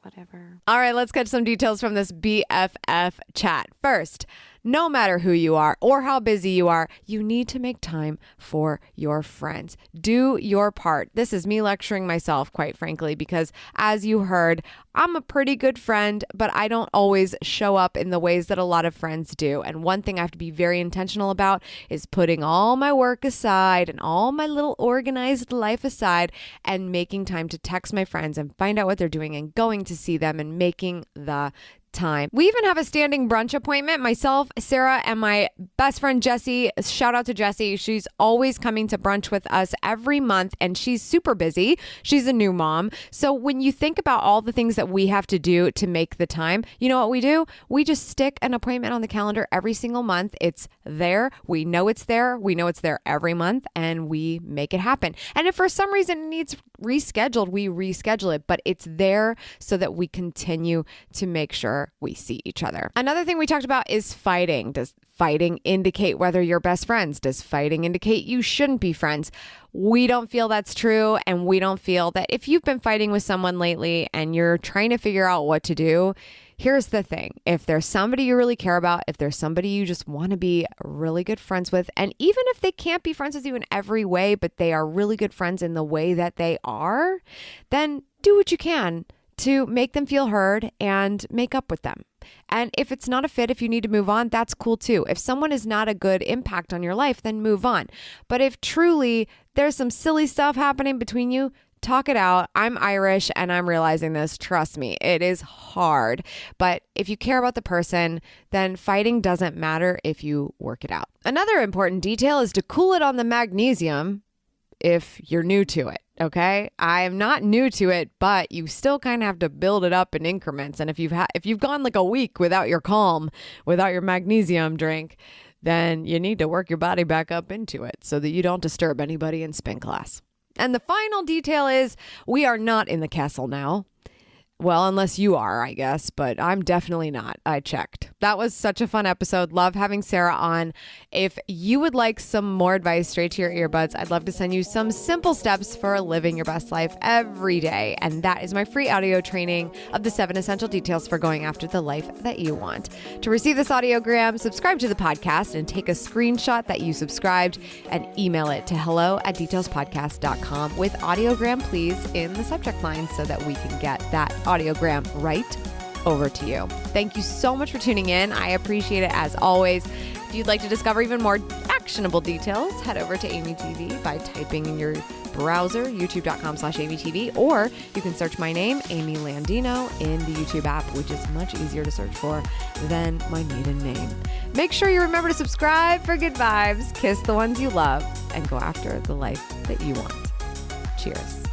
C: Whatever.
B: All right, let's get some details from this BFF chat. First, no matter who you are or how busy you are, you need to make time for your friends. Do your part. This is me lecturing myself, quite frankly, because as you heard, I'm a pretty good friend, but I don't always show up in the ways that a lot of friends do. And one thing I have to be very intentional about is putting all my work aside and all my little organized life aside and making time to text my friends and find out what they're doing and going to see them and making the time. We even have a standing brunch appointment. Myself, Sarah, and my best friend Jessie. Shout out to Jessie. She's always coming to brunch with us every month, and she's super busy. She's a new mom. So when you think about all the things that we have to do to make the time, you know what we do? We just stick an appointment on the calendar every single month. It's there. We know it's there. We know it's there every month, and we make it happen. And if for some reason it needs rescheduled, we reschedule it, but it's there so that we continue to make sure we see each other. Another thing we talked about is fighting. Does fighting indicate whether you're best friends? Does fighting indicate you shouldn't be friends? We don't feel that's true, and we don't feel that if you've been fighting with someone lately and you're trying to figure out what to do, here's the thing. If there's somebody you really care about, if there's somebody you just want to be really good friends with, and even if they can't be friends with you in every way, but they are really good friends in the way that they are, then do what you can to make them feel heard and make up with them. And if it's not a fit, if you need to move on, that's cool too. If someone is not a good impact on your life, then move on. But if truly there's some silly stuff happening between you, talk it out. I'm Irish and I'm realizing this. Trust me, it is hard. But if you care about the person, then fighting doesn't matter if you work it out. Another important detail is to cool it on the magnesium if you're new to it. Okay, I am not new to it, but you still kind of have to build it up in increments. And if you've gone like a week without your calm, without your magnesium drink, then you need to work your body back up into it so that you don't disturb anybody in spin class. And the final detail is we are not in the castle now. Well, unless you are, I guess, but I'm definitely not. I checked. That was such a fun episode. Love having Sarah on. If you would like some more advice straight to your earbuds, I'd love to send you some simple steps for living your best life every day. And that is my free audio training of the 7 essential details for going after the life that you want. To receive this audiogram, subscribe to the podcast and take a screenshot that you subscribed and email it to hello@detailspodcast.com with audiogram please in the subject line so that we can get that audiogram right over to you. Thank you so much for tuning in. I appreciate it as always. If you'd like to discover even more actionable details, head over to AMYTV by typing in your browser, youtube.com/AMYTV, or you can search my name, Amy Landino, in the YouTube app, which is much easier to search for than my maiden name. Make sure you remember to subscribe for good vibes, kiss the ones you love, and go after the life that you want. Cheers.